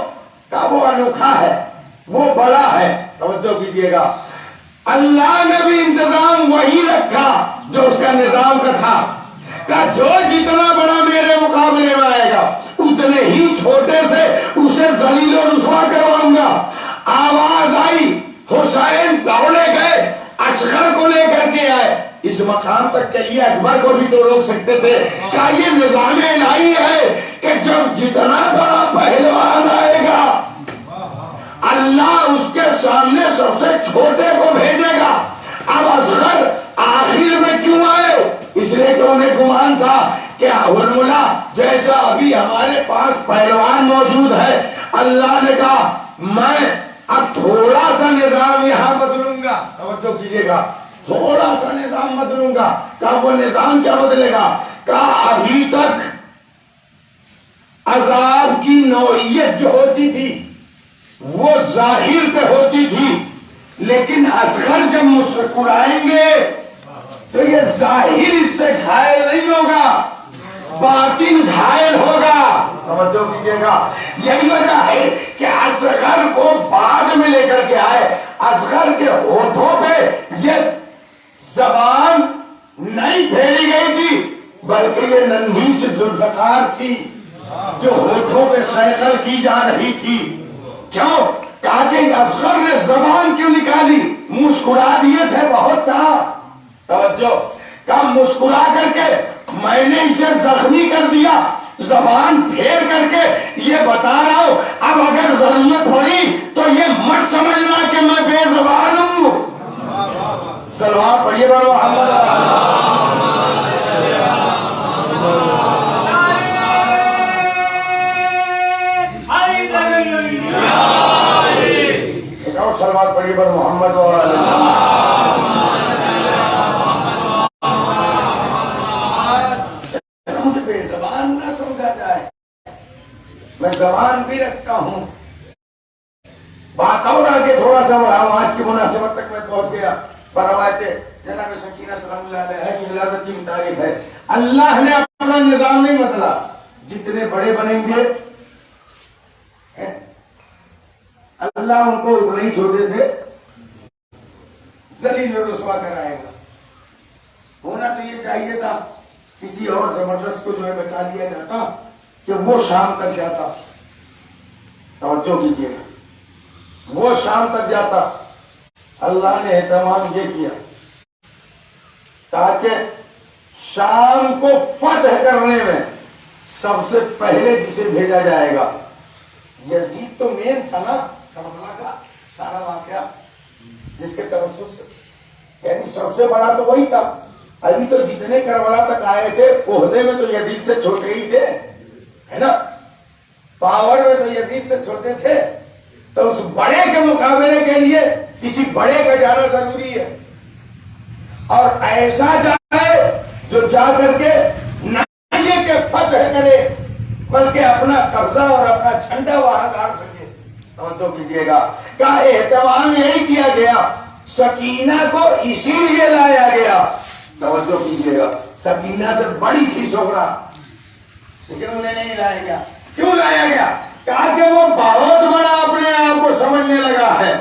کہ وہ انوکھا ہے، وہ بڑا ہے. توجہ کیجیے گا، اللہ نے بھی انتظام وہی رکھا جو اس کا نظام کا تھا. کہ جو جتنا بڑا میرے مقابلے میں آئے گا اتنے ہی چھوٹے سے اسے ذلیل و رسوا کرواؤں گا. آواز آئی، حسین دوڑے گئے، اصغر کو لے کر کے آئے. اس مقام یہاں تک کہ یہ اکبر کو بھی تو روک سکتے تھے. کیا یہ نظام الہی ہے کہ جب جتنا بڑا پہلوان آئے گا اللہ اس کے سامنے سب سے چھوٹے کو بھیجے گا؟ اب اصغر آخر میں کیوں آئے؟ اس لیے کہ انہیں گمان تھا کہ ہرملا جیسا ابھی ہمارے پاس پہلوان موجود ہے. اللہ نے کہا میں اب تھوڑا سا نظام یہاں بدلوں گا. توجہ کیجیے گا, تھوڑا سا نظام بدلوں گا. کہا وہ نظام کیا بدلے گا؟ کہا ابھی تک عذاب کی نوعیت جو ہوتی تھی وہ ظاہر پہ ہوتی تھی, لیکن اصغر جب مسکرائیں گے تو یہ ظاہر اس سے گھائل نہیں ہوگا, باطن گھائل ہوگا. توجہ کیجیے گا, یہی وجہ ہے کہ اصغر کو بعد میں لے کر کے آئے. اصغر کے ہونٹوں پہ یہ زبان نہیں پھیری گئی تھی بلکہ یہ ننھی سی ذوالفقار تھی جو ہونٹوں پہ سیکل کی جا رہی تھی. کیوں؟ کہا کہ اصغر نے زبان کیوں نکالی؟ مسکرا دیے تھے بہت تھا. توجہ, کہا مسکرا کر کے میں نے اسے زخمی کر دیا, زبان پھیر کر کے یہ بتا رہا ہوں. اب اگر ضرورت پڑی تو یہ مت سمجھنا کہ میں بے زبان ہوں. صلوات پڑھیے بر محمد. صلوات پڑھیے بر محمد و مجھے بے زبان نہ سمجھا جائے, میں زبان بھی رکھتا ہوں. بات اور آگے تھوڑا سا بڑھاؤں, آج کی مناسبت تک میں پہنچ گیا. روایت جناب سکینہ سلام اللہ علیہ کی ولادت کی تاریخ ہے. اللہ نے اپنا نظام نہیں بدلا, جتنے بڑے بنیں گے اللہ ان کو اتنے ہی چھوٹے سے ذلیل و رسوا کرائے گا. ہونا تو یہ چاہیے تھا کسی اور زبردست کو جو ہے بچا لیا جاتا کہ وہ شام تک جاتا. توجہ کیجیے گا, وہ شام تک جاتا. اللہ نے اہتمام یہ کیا تاکہ شام کو فتح کرنے میں سب سے پہلے جسے بھیجا جائے گا, یزید تو مین تھا نا, کربلا کا سارا واقعہ جس کے توسط سے, یعنی سب سے بڑا تو وہی تھا. ابھی تو جتنے کربلا تک آئے تھے عہدے میں تو یزید سے چھوٹے ہی تھے, ہے نا, پاور میں تو یزید سے چھوٹے تھے. تو اس بڑے کے مقابلے کے لیے کسی بڑے کا جانا ضروری ہے, اور ایسا جائے جو جا کر کے نہ یہ کہ فتح کرے بلکہ اپنا قبضہ اور اپنا جھنڈا وہاں گاڑ سکے. توجہ کیجیے گا, کا اہتمام یہی کیا گیا, سکینہ کو اسی لیے لایا گیا. توجہ کیجیے گا, سکینہ سے بڑی تھی شوہرا, لیکن انہیں نہیں لایا گیا. کیوں لایا گیا؟ کہا کہ وہ بہت بڑا اپنے آپ کو سمجھنے لگا ہے,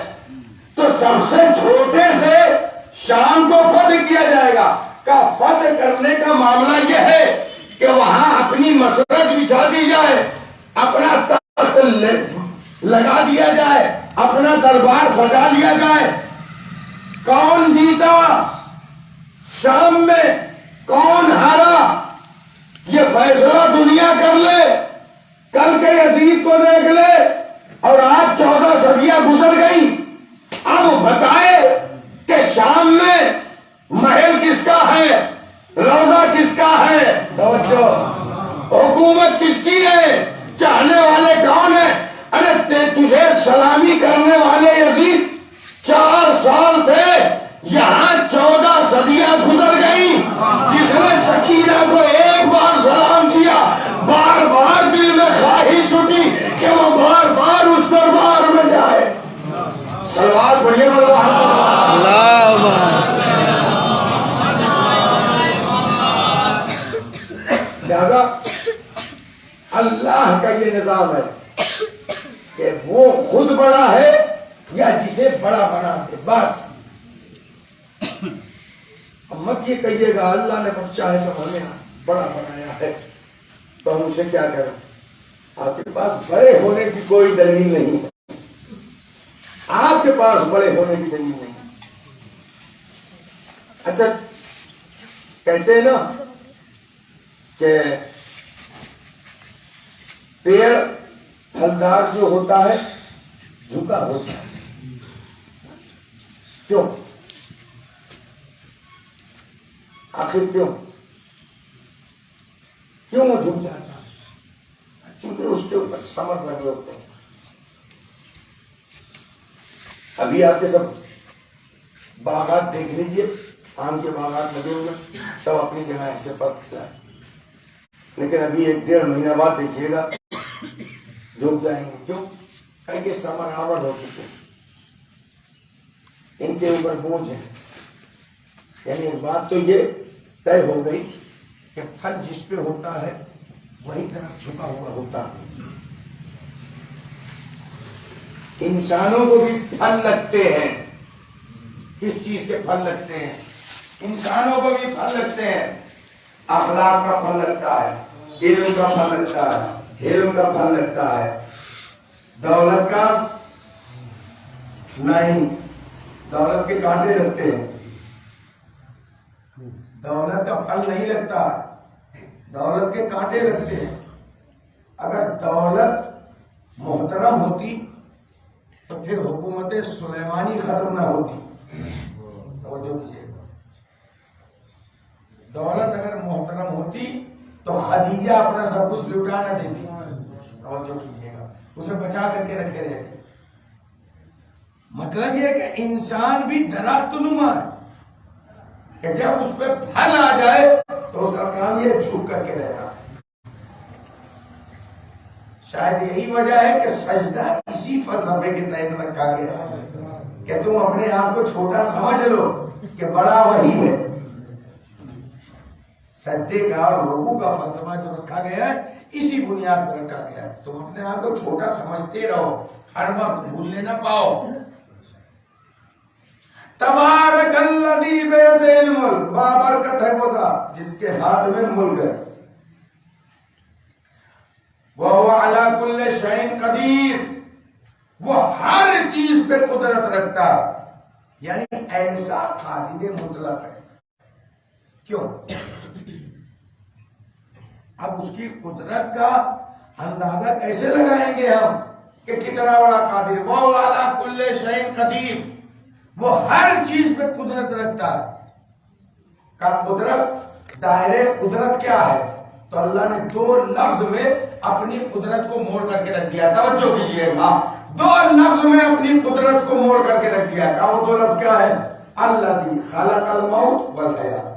تو سب سے چھوٹے سے شام کو فتح کیا جائے گا. کا فتح کرنے کا معاملہ یہ ہے کہ وہاں اپنی مسرت بچھا دی جائے, اپنا تخت لگا دیا جائے, اپنا دربار سجا لیا جائے. کون جیتا شام میں, کون ہارا, یہ فیصلہ دنیا کر لے. کل کے یزید کو دیکھ لے, اور آج 14 صدیاں گزر گئی. اب بتائے کہ شام میں محل کس کا ہے, روزہ کس کا ہے, توجہ, حکومت کس کی ہے, چاہنے والے کون ہیں؟ ارے تجھے سلامی کرنے والے یزید 4 سال تھے, یہاں 14 صدیاں گزر گئی. جس نے سکینہ کو ایک بار سلام کیا, بار بار دل میں خواہش اٹھی کہ وہ بار بار اس دربار میں جائے. صلوات پڑھیے لہذا اللہ کا یہ نظام ہے کہ وہ خود بڑا ہے یا جسے بڑا بنا دے. بس مت یہ کہیے گا اللہ نے بخشا ہے سب ہمیں بڑا بنایا ہے تو ہم اسے کیا کریں. آپ کے پاس بڑے ہونے کی کوئی دلیل نہیں, آپ کے پاس بڑے ہونے کی دلیل نہیں. اچھا کہتے ہیں نا کہ پیڑ پھلدار جو ہوتا ہے جھکا ہوتا ہے. کیوں؟ آخر کیوں وہ جھک جاتا ہے؟ چونکہ اس کے اوپر ثمر لگے ہوتے ہیں. ابھی آپ کے سب باغات دیکھ لیجئے، آم کے باغات لگے ہوئے سب اپنی جگہ ایسے پک جائیں، لیکن ابھی 1-1.5 مہینہ بعد دیکھیے گا جھک جائیں گے. کیوں؟ کہ ثمر آور ہو چکے، ان کے اوپر بوجھ ہے. یعنی ایک بات تو یہ طے ہو گئی کہ پھل جس پہ ہوتا ہے وہی طرف جھکا ہوا ہوتا ہے. انسانوں کو بھی پھل لگتے ہیں. کس چیز کے پھل لگتے ہیں؟ انسانوں کو بھی پھل لگتے ہیں. اخلاق کا پھل لگتا ہے، علم کا پھل لگتا ہے، علم کا پھل لگتا ہے. دولت کا نہیں، دولت کے کانٹے لگتے ہیں. دولت کا پھل نہیں لگتا، دولت کے کانٹے لگتے ہیں. اگر دولت محترم ہوتی تو پھر حکومت سلیمانی ختم نہ ہوتی. توجہ کیجیے، دولت اگر محترم ہوتی تو خدیجہ اپنا سب کچھ لٹا نہ دیتی. توجہ کیجیے گا، اسے بچا کر کے رکھے رہتے. مطلب یہ کہ انسان بھی درخت نما ہے کہ جب اس پہ پھل آ جائے تو اس کا کام یہ چھپ کر کے رہتا. شاید یہی وجہ ہے کہ سجدہ اسی فلسفے کے تحت رکھا گیا کہ تم اپنے آپ کو چھوٹا سمجھ لو کہ بڑا وہی ہے. سجدے کا اور رکوع کا فلسفہ جو رکھا گیا ہے اسی بنیاد پر رکھا گیا ہے. تم اپنے آپ کو چھوٹا سمجھتے رہو، ہر وقت بھولنے نہ پاؤ. تبارک الذی بیدہ الملک، بابرکت ہے وہ ذات جس کے ہاتھ میں ملک ہے. وَهُوَ عَلَى كُلِّ شَيْءٍ قَدِيرٌ، وہ ہر چیز پہ قدرت رکھتا، یعنی ایسا قادر مطلق ہے. کیوں؟ اب اس کی قدرت کا اندازہ کیسے لگائیں گے ہم کہ کتنا بڑا قادر؟ وَهُوَ عَلَى كُلِّ شَيْءٍ قَدِيرٌ، وہ ہر چیز پہ قدرت رکھتا ہے. کا قدرت، دائرے قدرت کیا ہے؟ تو اللہ نے 2 لفظ میں اپنی قدرت کو موڑ کر کے رکھ دیا. توجہ کیجیے گا، 2 لفظ میں اپنی قدرت کو موڑ کر کے رکھ دیا. کا وہ 2 لفظ کیا ہے؟ الذی خلق الموت والحیات.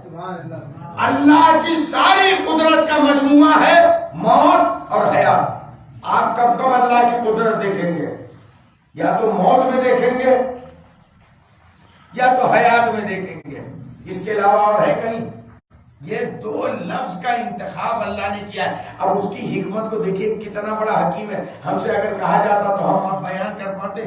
اللہ کی ساری قدرت کا مجموعہ ہے موت اور حیات. آپ کب کب اللہ کی قدرت دیکھیں گے؟ یا تو موت میں دیکھیں گے یا تو حیات میں دیکھیں گے. اس کے علاوہ اور ہے کہیں؟ یہ 2 لفظ کا انتخاب اللہ نے کیا ہے. اب اس کی حکمت کو دیکھیے کتنا بڑا حکیم ہے. ہم سے اگر کہا جاتا تو ہم بیان کر پاتے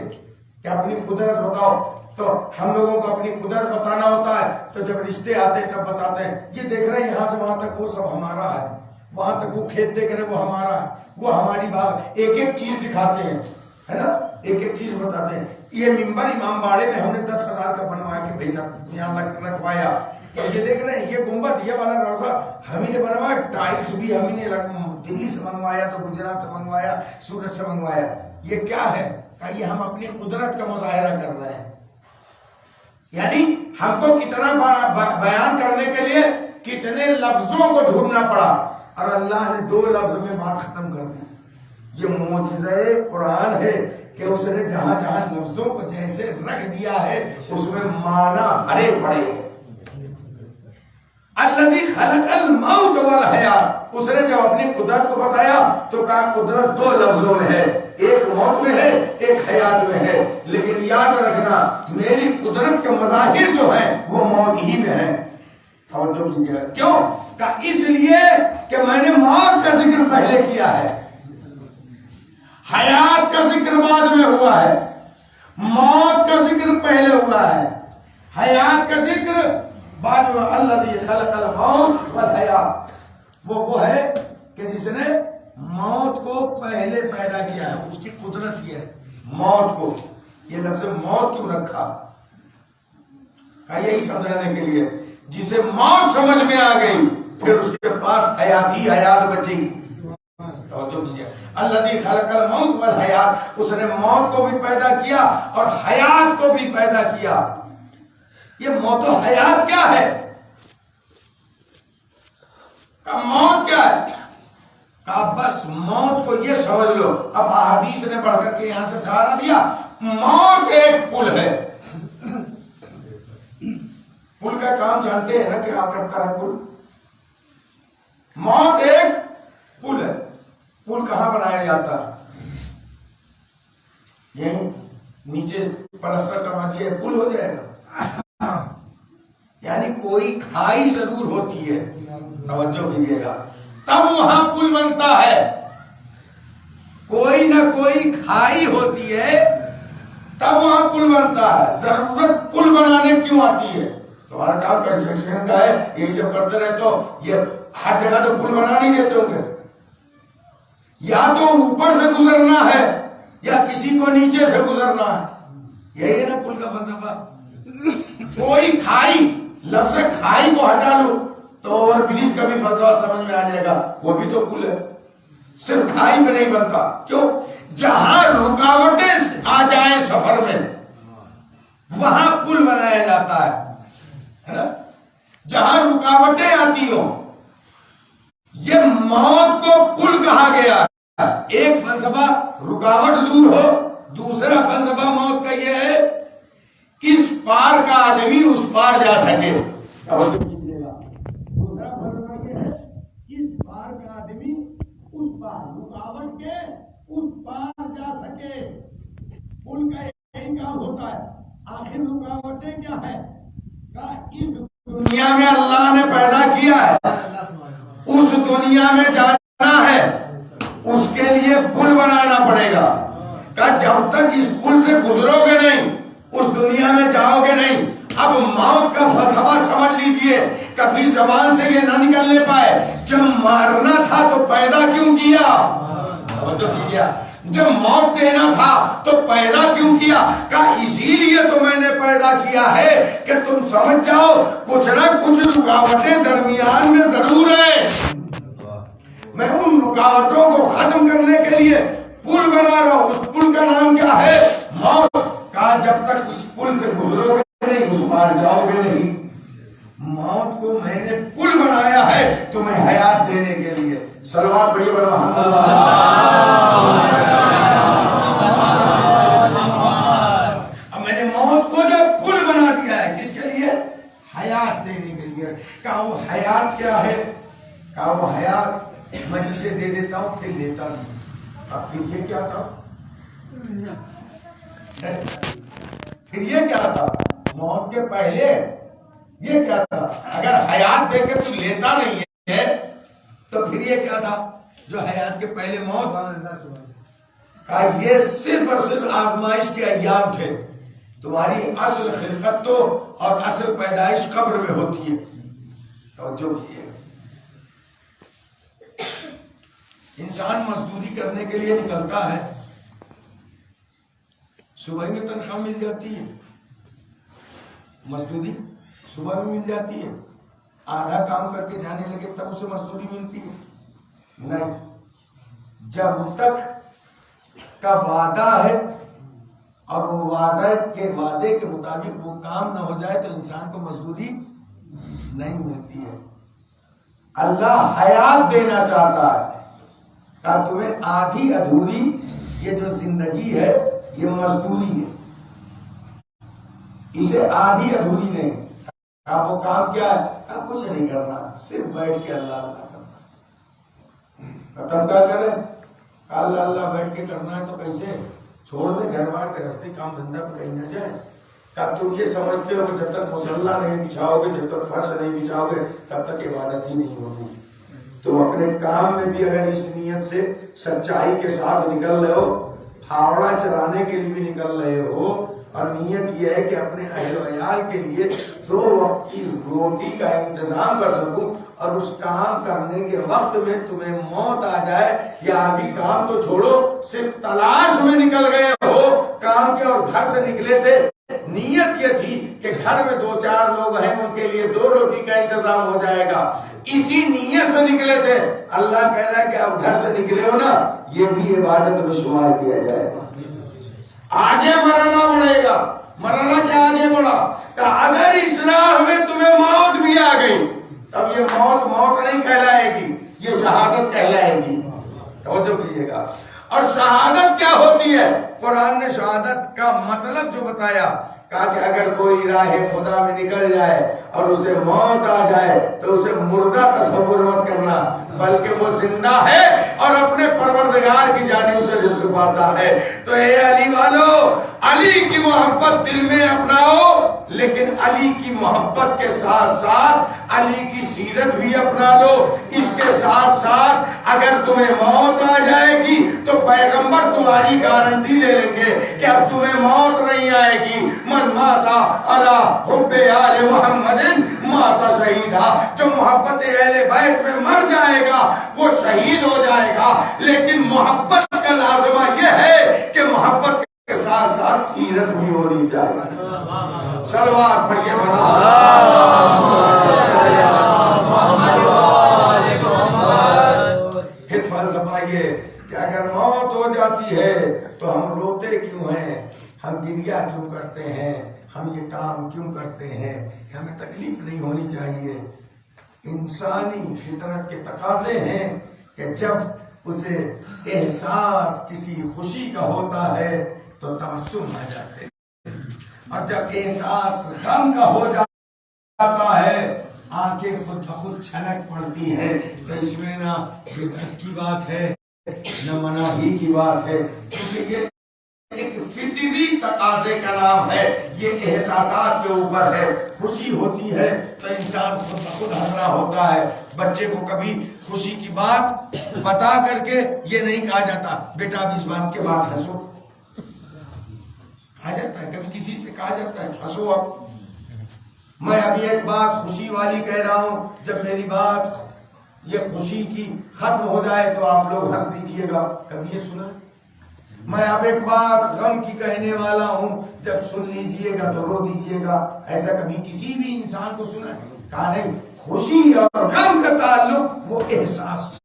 کہ اپنی قدرت بتاؤ، تو ہم لوگوں کو اپنی قدرت بتانا ہوتا ہے تو جب رشتے آتے ہیں تب بتاتے ہیں. یہ دیکھ رہے ہیں یہاں سے وہاں تک وہ سب ہمارا ہے، وہاں تک وہ کھیت دیکھ رہے ہیں وہ ہمارا ہے، وہ ہماری باغ. ایک ایک چیز دکھاتے ہیں، ہے نا، ایک ایک چیز بتاتے ہیں. یہ ممبر امام باڑے میں ہم نے 10,000 کا بنوا کے بھیجا، یہاں رکھوایا. یہ دیکھ رہے ہیں یہ گنبد، یہ والا روزہ ہمیں نے بنوایا. ٹائلس بھی ہمیں نے دلی سے منگوایا، تو گجرات سے منگوایا، سورت سے منگوایا. یہ کیا ہے؟ کہ یہ ہم اپنی قدرت کا مظاہرہ کر رہے ہیں. یعنی ہم کو کتنا بیان کرنے کے لیے کتنے لفظوں کو ڈھونڈنا پڑا، اور اللہ نے 2 لفظ میں بات ختم کر دی. یہ معجزہ قرآن ہے کہ اس نے جہاں جہاں لفظوں کو جیسے رکھ دیا ہے اس میں معنی بھرے پڑے ہیں. الذی خلق الموت والحیات، اس نے جب اپنی قدرت کو بتایا تو کہا قدرت 2 لفظوں میں ہے، ایک موت میں ہے ایک حیات میں ہے. لیکن یاد رکھنا میری قدرت کے مظاہر جو ہیں وہ موت ہی میں ہیں. توجہ کیجیے. کیوں؟ کہ اس لیے کہ میں نے موت کا ذکر پہلے کیا ہے، حیات کا ذکر بعد میں ہوا ہے. موت کا ذکر پہلے ہوا ہے، حیات کا ذکر بعد میں. الذی خلق الموت والحیات، وہ ہے کہ جس نے موت کو پہلے پیدا کیا ہے. اس کی قدرت یہ ہے. موت کو، یہ لفظ موت کیوں رکھا؟ یہی سمجھانے کے لیے جسے موت سمجھ میں آ گئی پھر اس کے پاس حیات بچے گی. توجہ کیجیے. الذی خلق الموت والحیات، اس نے موت کو بھی پیدا کیا اور حیات کو بھی پیدا کیا. یہ موت و حیات کیا ہے؟ موت کیا ہے؟ کہا بس موت کو یہ سمجھ لو. اب احادیث نے پڑھ کر کے یہاں سے سہارا دیا. موت ایک پل ہے. پل کا کام جانتے ہیں نا کیا کرتا ہے پل؟ موت ایک پل ہے. پل کہاں بنایا جاتا ہے؟ یہیں نیچے پلستر کروا دیا پل ہو جائے گا؟ یعنی کوئی کھائی ضرور ہوتی ہے. توجہ کیجیے گا. تب وہاں پل بنتا ہے. کوئی نہ کوئی کھائی ہوتی ہے تب وہاں پل بنتا ہے. ضرورت پل بنانے کیوں آتی ہے؟ تمہارا کام کنسٹرکشن کا ہے، یہی سب کرتے رہے تو یہ ہر جگہ تو پل بنا نہیں دیتے ہوں گے. یا تو اوپر سے گزرنا ہے یا کسی کو نیچے سے گزرنا ہے. یہی ہے نا پل کا فلسفہ. کوئی کھائی، لفظ کھائی کو ہٹا لو تو اوور برج کا بھی فلسفہ سمجھ میں آ جائے گا. وہ بھی تو پل ہے. صرف کھائی میں نہیں بنتا. کیوں؟ جہاں رکاوٹیں آ جائیں سفر میں وہاں پل بنایا جاتا ہے نا. جہاں رکاوٹیں آتی ہوں. یہ موت کو پل کہا گیا. ایک فلسفہ رکاوٹ دور ہو، دوسرا فلسفہ موت کا یہ ہے اس پار کا آدمی اس پار جا سکے. دوسرا فلسفہ یہ ہے اس پار کا آدمی اس پار، رکاوٹ کے اس پار جا سکے. پل کا یہی کام ہوتا ہے. آخر رکاوٹیں کیا ہے؟ اس دنیا میں اللہ نے پیدا کیا ہے، اس دنیا میں جانا ہے، اس کے لیے پل بنانا پڑے گا. کہ جب تک اس پل سے گزرو گے نہیں اس دنیا میں جاؤ گے نہیں. اب موت کا فلسفہ سمجھ لیجئے. کبھی زبان سے یہ نہ نکلنے پائے جب مارنا تھا تو پیدا کیوں کیا؟ توجہ کیجیے. جب موت دینا تھا تو پیدا کیوں کیا؟ کہ اسی لیے تو میں نے پیدا کیا ہے کہ تم سمجھ جاؤ کچھ نہ کچھ رکاوٹیں درمیان میں ضرور ہے. میں ان رکاوٹوں کو ختم کرنے کے لیے پل بنا رہا ہوں. اس پل کا نام کیا ہے؟ موت. کہا جب تک اس پل سے گزرو گے نہیں اس پار جاؤ گے نہیں. موت کو میں نے پل بنایا ہے تمہیں حیات دینے کے لیے. صلوات پڑھیے الحمد للہ. اب میں نے موت کو جب پل بنا دیا ہے کس کے لیے؟ حیات دینے کے لیے. کہا وہ حیات کیا ہے؟ کہا وہ حیات میں جسے دے دیتا ہوں پھر لیتا نہیں. اب پھر یہ کیا تھا؟ پھر یہ کیا تھا؟ موت کے پہلے یہ کیا تھا؟ اگر حیات دے کے تو لیتا نہیں ہے تو پھر یہ کیا تھا جو حیات کے پہلے موت؟ کہا یہ صرف اور صرف آزمائش کے ایام تھے. تمہاری اصل خلقت تو اور اصل پیدائش قبر میں ہوتی ہے. توجہ کیجیے. انسان مزدوری کرنے کے لیے نکلتا ہے، صبح میں تنخواہ مل جاتی ہے، مزدوری صبح میں مل جاتی ہے. آدھا کام کر کے جانے لگے تب اسے مزدوری ملتی ہے؟ نہیں. جب تک کا وعدہ ہے اور وہ وعدے کے مطابق وہ کام نہ ہو جائے تو انسان کو مزدوری نہیں ملتی ہے. اللہ حیات دینا چاہتا ہے کہ تمہیں آدھی ادھوری یہ جو زندگی ہے یہ مزدوری ہے. اسے آدھی ادھوری نہیں. وہ کام کیا ہے؟ کچھ نہیں کرنا، صرف بیٹھ کے اللہ اللہ کرنا. تم کیا کریں؟ اللہ اللہ بیٹھ کے کرنا ہے تو کیسے چھوڑ دیں گھر بار کے راستے کام دھندا پہ کہیں نہ جائیں. تم یہ سمجھتے ہو کہ جب تک مصلی نہیں بچھاؤ گے، جب تک فرش نہیں بچھاؤ گے تب تک عبادت ہی نہیں ہوگی. تم اپنے کام میں بھی اگر اس نیت سے سچائی کے ساتھ نکل رہے ہو، پھاوڑا چلانے کے لیے بھی نکل رہے ہو اور نیت یہ ہے کہ اپنے اہل و عیال کے لیے 2 وقت کی روٹی کا انتظام کر سکوں اور اس کام کرنے کے وقت میں تمہیں موت آ جائے، یا ابھی کام تو چھوڑو صرف تلاش میں نکل گئے ہو کام کے اور گھر سے نکلے تھے نیت یہ تھی کہ گھر میں 2-4 لوگ ہیں، ان کے لیے 2 روٹی کا انتظام ہو جائے گا، اسی نیت سے نکلے تھے۔ اللہ کہہ رہا ہے کہ اب گھر سے نکلے ہو نا، یہ بھی عبادت میں شمار کیا جائے گا۔ آگے مرنا پڑے گا۔ مرنا کیا آگے بڑھا کہ اگر اس راہ میں تمہیں موت بھی آ گئی، تب یہ موت نہیں کہلائے گی، یہ شہادت کہلائے گی۔ توجہ کیجیے گا۔ اور شہادت کیا ہوتی ہے؟ قرآن نے شہادت کا مطلب جو بتایا، کہا کہ اگر کوئی راہ خدا میں نکل جائے اور اسے موت آ جائے تو اسے مردہ تصور مت کرنا، بلکہ وہ زندہ ہے اور اپنے پروردگار کی جانب سے رزق پاتا ہے۔ تو اے علی والو، علی کی محبت دل میں اپناؤ، لیکن علی کی محبت کے ساتھ ساتھ علی کی سیرت بھی اپنا لو۔ اس کے ساتھ ساتھ اگر تمہیں موت آ جائے گی تو پیغمبر تمہاری گارنٹی لے لیں گے کہ اب تمہیں موت نہیں آئے گی۔ من ماتا علی حب آل محمد ماتا شہیدہ، جو محبت اہل بیت میں مر جائے گا وہ شہید ہو جائے گا۔ لیکن محبت کا لازمہ یہ ہے کہ محبت کے ساتھ ساتھ سیرت بھی ہونی چاہیے۔ صلوات پڑھیے پھر فلسفہ یہ کہ اگر موت ہو جاتی ہے تو ہم روتے کیوں ہیں، ہم گریا کیوں کرتے ہیں، ہم یہ کام کیوں کرتے ہیں، ہمیں تکلیف نہیں ہونی چاہیے۔ انسانی فطرت کے تقاضے ہیں کہ جب اسے احساس کسی خوشی کا ہوتا ہے تو تبسم آ جاتے ہیں، اور جب احساس غم کا ہو جاتا ہے آنکھیں خود بخود چھلک پڑتی ہیں۔ تو اس میں نہ بدعت کی بات ہے نہ مناہی کی بات ہے، کیونکہ یہ ایک فطری تقاضے کا نام ہے، یہ احساسات کے اوپر ہے۔ خوشی ہوتی ہے تو انسان خود بخود ہنس رہا ہوتا ہے۔ بچے کو کبھی خوشی کی بات بتا کر کے یہ نہیں کہا جاتا بیٹا اب اس بات کے بعد ہنسو، کہا جاتا ہے کبھی کسی سے کہا جاتا ہے ہنسو اب۔ میں ابھی ایک بات خوشی والی کہہ رہا ہوں، جب میری بات یہ خوشی کی ختم ہو جائے تو آپ لوگ ہنس دیجئے گا، کبھی یہ سنا؟ میں اب ایک بات غم کی کہنے والا ہوں، جب سن لیجئے گا تو رو دیجئے گا، ایسا کبھی کسی بھی انسان کو سنا ہے؟ کہا نہیں، خوشی اور غم کا تعلق وہ احساس،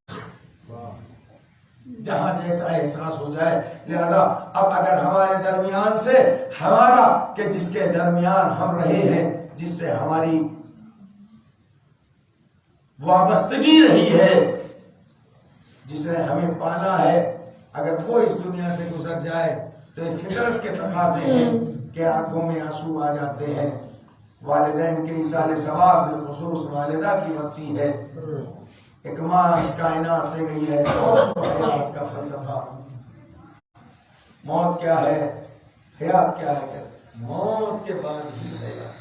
جہاں جیسا احساس ہو جائے۔ لہذا اب اگر ہمارے درمیان سے ہمارا کہ جس کے درمیان ہم رہے ہیں، جس سے ہماری وابستگی رہی ہے، جس نے ہمیں پالا ہے، اگر وہ اس دنیا سے گزر جائے تو یہ فطرت کے تقاضے ہیں کہ آنکھوں میں آنسو آ جاتے ہیں۔ والدین کے ایصال ثواب بالخصوص والدہ کی مرضی ہے۔ ایک ماں اس کائنات سے گئی ہے، حیات کا فلسفہ۔ موت کیا ہے، حیات کیا ہے؟ موت کے بعد ہی حیات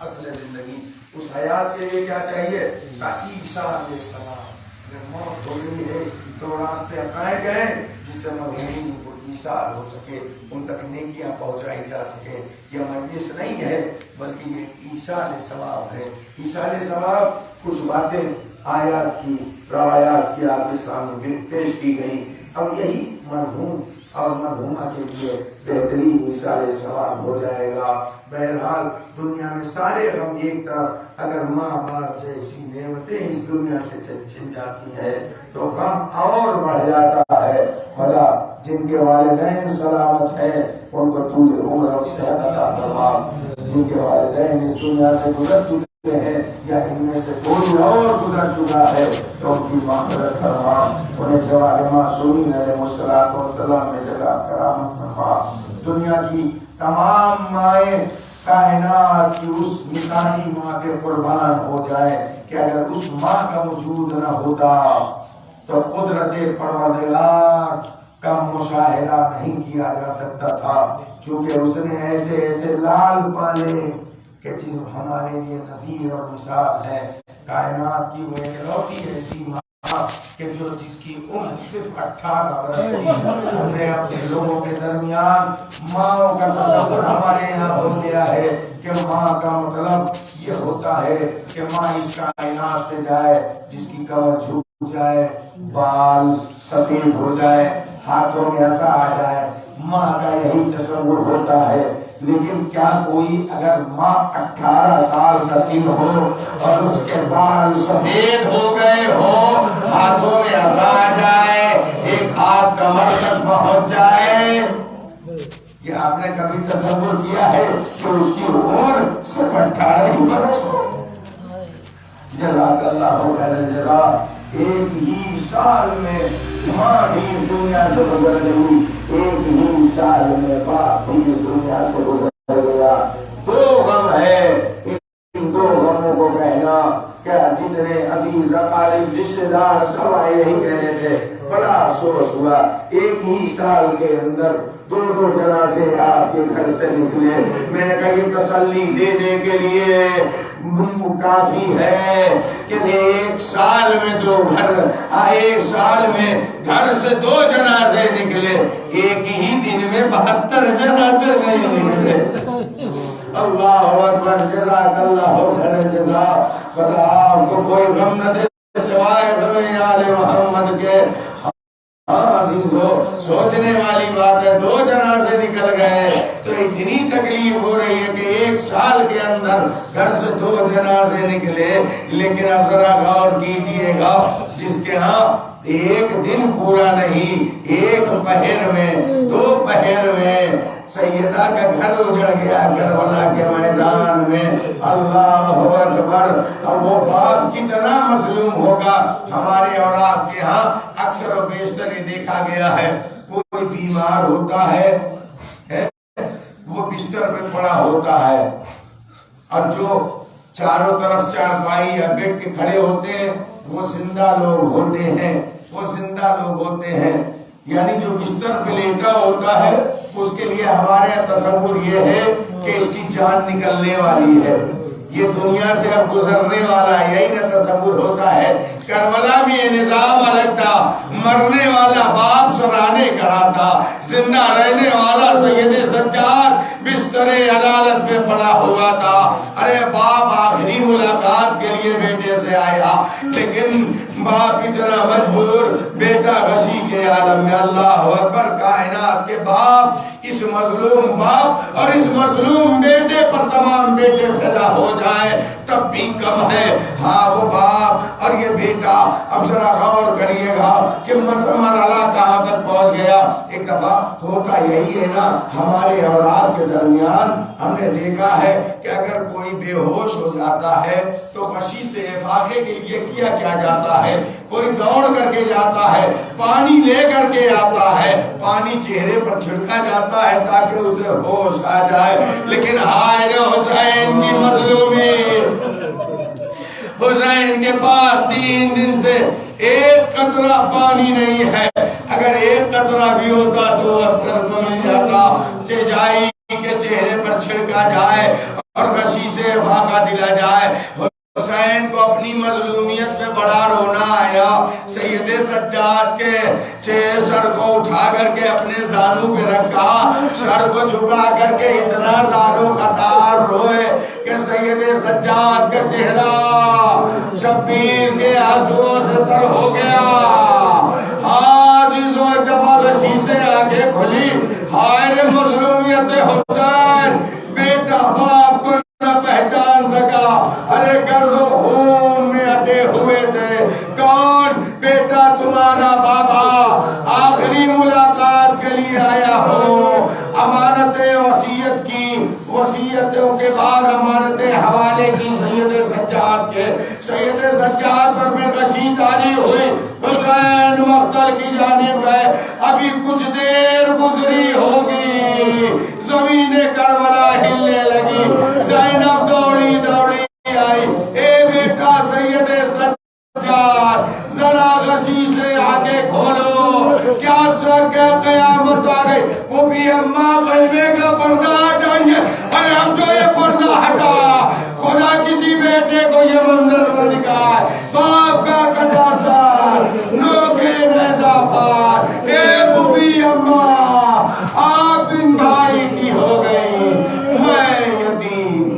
اصل زندگی۔ اس حیات کے لیے کیا چاہیے؟ عیسیٰ علیہ السلام، اگر موت ہو گئی ہے تو راستے اپنائے جائیں جس سے مرحومین کو ایثار ہو سکے، ان تک نیکیاں پہنچائی جا سکے۔ یہ مجلس نہیں ہے بلکہ یہ ایصال ثواب ہے۔ ایصال ثواب کچھ باتیں آیات کی، روایات کی آپ کے سامنے پیش کی گئی۔ اب یہی مرحوم اور مرحومہ کے لیے بہترین ایصال ثواب ہو جائے گا۔ بہرحال دنیا میں سارے غم ایک طرف، اگر ماں باپ جیسی نعمتیں اس دنیا سے چھن جاتی ہیں تو غم اور بڑھ جاتا ہے۔ خدا جن کے والدین سلامت ہیں ان کو طول عمر اور صحت عطا فرما، جن کے والدین اس دنیا سے گزر چکے ہیں یا ان میں سے کوئی اور گزر چکا ہے تو ان کی مغفرت فرما، انہیں جوار معصومین علیہ السلام میں جگہ کرامت فرما۔ دنیا کی تمام مائیں کائنات کی اس مثالی ماں کے قربان ہو جائے کہ اگر اس ماں کا وجود نہ ہوتا تو قدرت پروردگار کا مشاہدہ نہیں کیا جا سکتا تھا، چونکہ اس نے ایسے ایسے لال پالے کہ جن ہمارے لیے نظیر اور مثال ہے۔ کائنات کی وہ اکلوتی ایسی ماں کہ جس کی عمر صرف 18 برس تھی۔ ہم نے اپنے لوگوں کے درمیان ماں کا تصور ہمارے یہاں ہو گیا ہے کہ ماں کا مطلب یہ ہوتا ہے کہ ماں اس کائنات سے جائے جس کی کمر جھک جائے، بال سفید ہو جائے، ہاتھوں میں ایسا آ جائے۔ ماں کا یہی تصور ہوتا ہے لیکن کیا کوئی اگر ماں 18 سال کا سن ہو اور اس کے بال سفید ہو گئے ہو، ہاتھوں میں عصا آ جائے، ایک ہاتھ کمر تک پہنچ جائے، یہ آپ نے کبھی تصور کیا ہے کہ اس کی عمر صرف 18 ہی برس ہو؟ جزاک اللہ خیر الجزا۔ ایک ہی سال میں ماں بھی اس دنیا سے گزر گئی، ایک ہی سال میں باپ بھی اس دنیا سے گزر گیا۔ دو غم ہے، ان دو غموں کو کہنا کیا جتنے عزیز اقارب رشتے دار سب آئے یہی کہنے تھے، بڑا افسوس ہوا ایک ہی سال کے اندر دو جنازے آپ کے گھر سے نکلے۔ میں نے کہا یہ تسلی دینے کے لیے کافی ہے کہ ایک سال میں ایک سال میں گھر سے 2 جنازے نکلے، ایک ہی دن میں 72 جنازے نہیں نکلے۔ اللہ اکبر، جزاک اللہ خیر جزا۔ خدا آپ کو کوئی غم نہ دے سوائے غم آل محمد کے۔ عزیزو، سوچنے والی بات ہے 2 جنازے نکل گئے تو اتنی تکلیف ہو رہی ہے کہ ایک سال کے اندر گھر سے 2 جنازے نکلے۔ لیکن اب ذرا غور کیجئے گا، جس کے ہاں ایک دن پورا نہیں، ایک پہر میں 2 پہر میں سیدہ کا گھر اجڑ گیا کربلا کے میدان میں۔ اللہ اکبر، اب وہ باپ کتنا مظلوم ہوگا۔ ہمارے اور آپ کے ہاں اکثر و بیشتر یہ دیکھا گیا ہے، کوئی بیمار ہوتا ہے وہ بستر پہ پڑا ہوتا ہے اور جو چاروں طرف چارپائی یا بیٹھ کے کھڑے ہوتے ہیں وہ زندہ لوگ ہوتے ہیں، وہ زندہ لوگ ہوتے ہیں، یعنی جو بستر پہ لیٹا ہوتا ہے اس کے لیے ہمارے تصور یہ ہے کہ اس کی جان نکلنے والی ہے، یہ دنیا سے اب گزرنے والا ہے، یہی نہ تصور ہوتا ہے۔ کربلا میں یہ نظام الگ تھا، مرنے والا باپ سرانے کھڑا تھا، زندہ رہنے والا سید سجاد بستر عدالت پہ پڑا ہوا تھا۔ ارے باپ آخری ملاقات کے لیے بیٹے سے آیا، لیکن باپ اتنا مجبور، بیٹا غشی کے عالم میں۔ اللہ اکبر، کائنات کے باپ، اس مظلوم باپ اور اس مظلوم بیٹے پر تمام بیٹے فدا ہو جائیں تب بھی کم ہے۔ ہاں وہ باپ اور یہ بیٹا، اب ذرا غور کریے گا کہ مرحلہ کہاں تک پہنچ گیا۔ ایک دفعہ ہوتا یہی ہے نا، ہمارے اولاد کے درمیان ہم نے دیکھا ہے کہ اگر کوئی بے ہوش ہو جاتا ہے تو غشی سے افاقے کے لیے کیا جاتا ہے، کوئی دوڑ کر کے جاتا ہے، پانی لے کر کے آتا ہے، پانی چہرے پر چھڑکا جاتا ہے تاکہ اسے ہوش آ جائے۔ لیکن ہائے رے حسین کی مظلومی، حسین کے پاس 3 دن سے ایک قطرہ پانی نہیں ہے، اگر ایک قطرہ بھی ہوتا تو عسکر کو مل جاتا، چجائی کے چہرے پر چھڑکا جائے اور غشی سے افاقہ دلا جائے۔ حسین کو اپنی مظلومیت میں بڑا رونا آیا، سید سجاد کے سر کو اٹھا کر کے اپنے زانوں پہ رکھا، سر کو جھکا کر کے اتنا زارو قطار روئے کہ سید سجاد کا چہرہ شبیر کے آنسوؤں سے تر ہو گیا۔ عزیزوں، ایک دفعہ غشی سے آنکھیں کھلی، ہائے رے مظلومیت حسین، بیٹا باپ کو نہ پہچان سکا، ارے گرد و خون میں اٹے ہوئے تھے، کون بیٹا تمہارا بابا، آخری ملاقات کے لیے آیا ہو، امانتیں وصیت کی، وصیتوں کے بعد امانتیں حوالے کی سید سجاد کے، سید سجاد پر میں غشی طاری ہوئی، حسین مقتل کی جانب گئے، ابھی کچھ دیر گزری ہوگی، زمین کربلا ہلنے لگی، زینب دوڑی آئی، اے بیٹا سید سجاد ذرا غشی سے آگے کھولو، کیا شک ہے قیامت آ گئی، وہ بھی اماں خیمے کا پردہ ہٹائیے، ارے ہم جو یہ پردہ ہٹا، خدا کسی بیٹے کو یہ منظر نہ دکھائے، باپ کا کٹا سار، نوکے نیزہ پار، اے وہ بھی اماں آپ ان بھائی کی ہو گئی، میں یتیم۔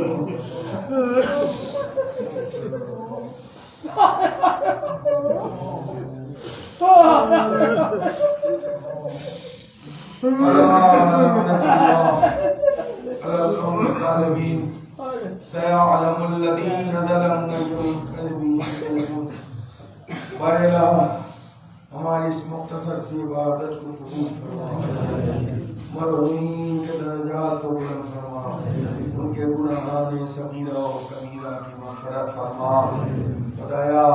اللہ سے عبادت کو قبول فرما، مرحومین کے درجات کو بلند فرما، ان کے گناہان صغیرہ و کبیرہ کی مغفرت فرما۔ خدایا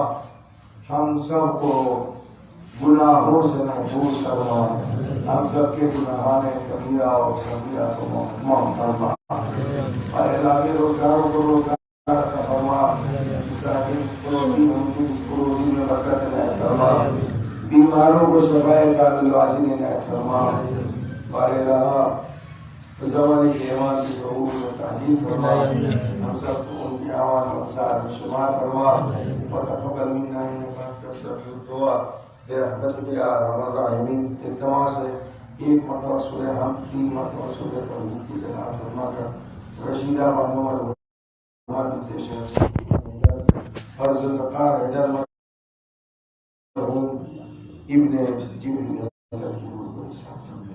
ہم سب کو گناہوں سے محفوظ فرما، ہم سب کے گناہان کبیرہ و صغیرہ کو معاف فرما، اور علاقے روزگاروں کو روزگار عطا فرما، اس کو روزی میں برکت عنایت فرما، بیماروں کو شفائے کامل واجب عنایت فرما، اور الہ زمانے کے ایمان کی ظہور میں تعجیل فرما، ہم سب کو ان کی آواز انصار میں شمار فرما، اور تقبل منا انک السمیع الدعا برحمتک یا ارحم الراحمین۔ التماس ہے ایک مرتبہ سورہ حمد، 3 مرتبہ سورہ توحید کی قرأت فرما کر رشیدہ بانو اور ذوالفقار حیدر مرحوم ابن جبریل حسن کی روح کو حساب فرمائے۔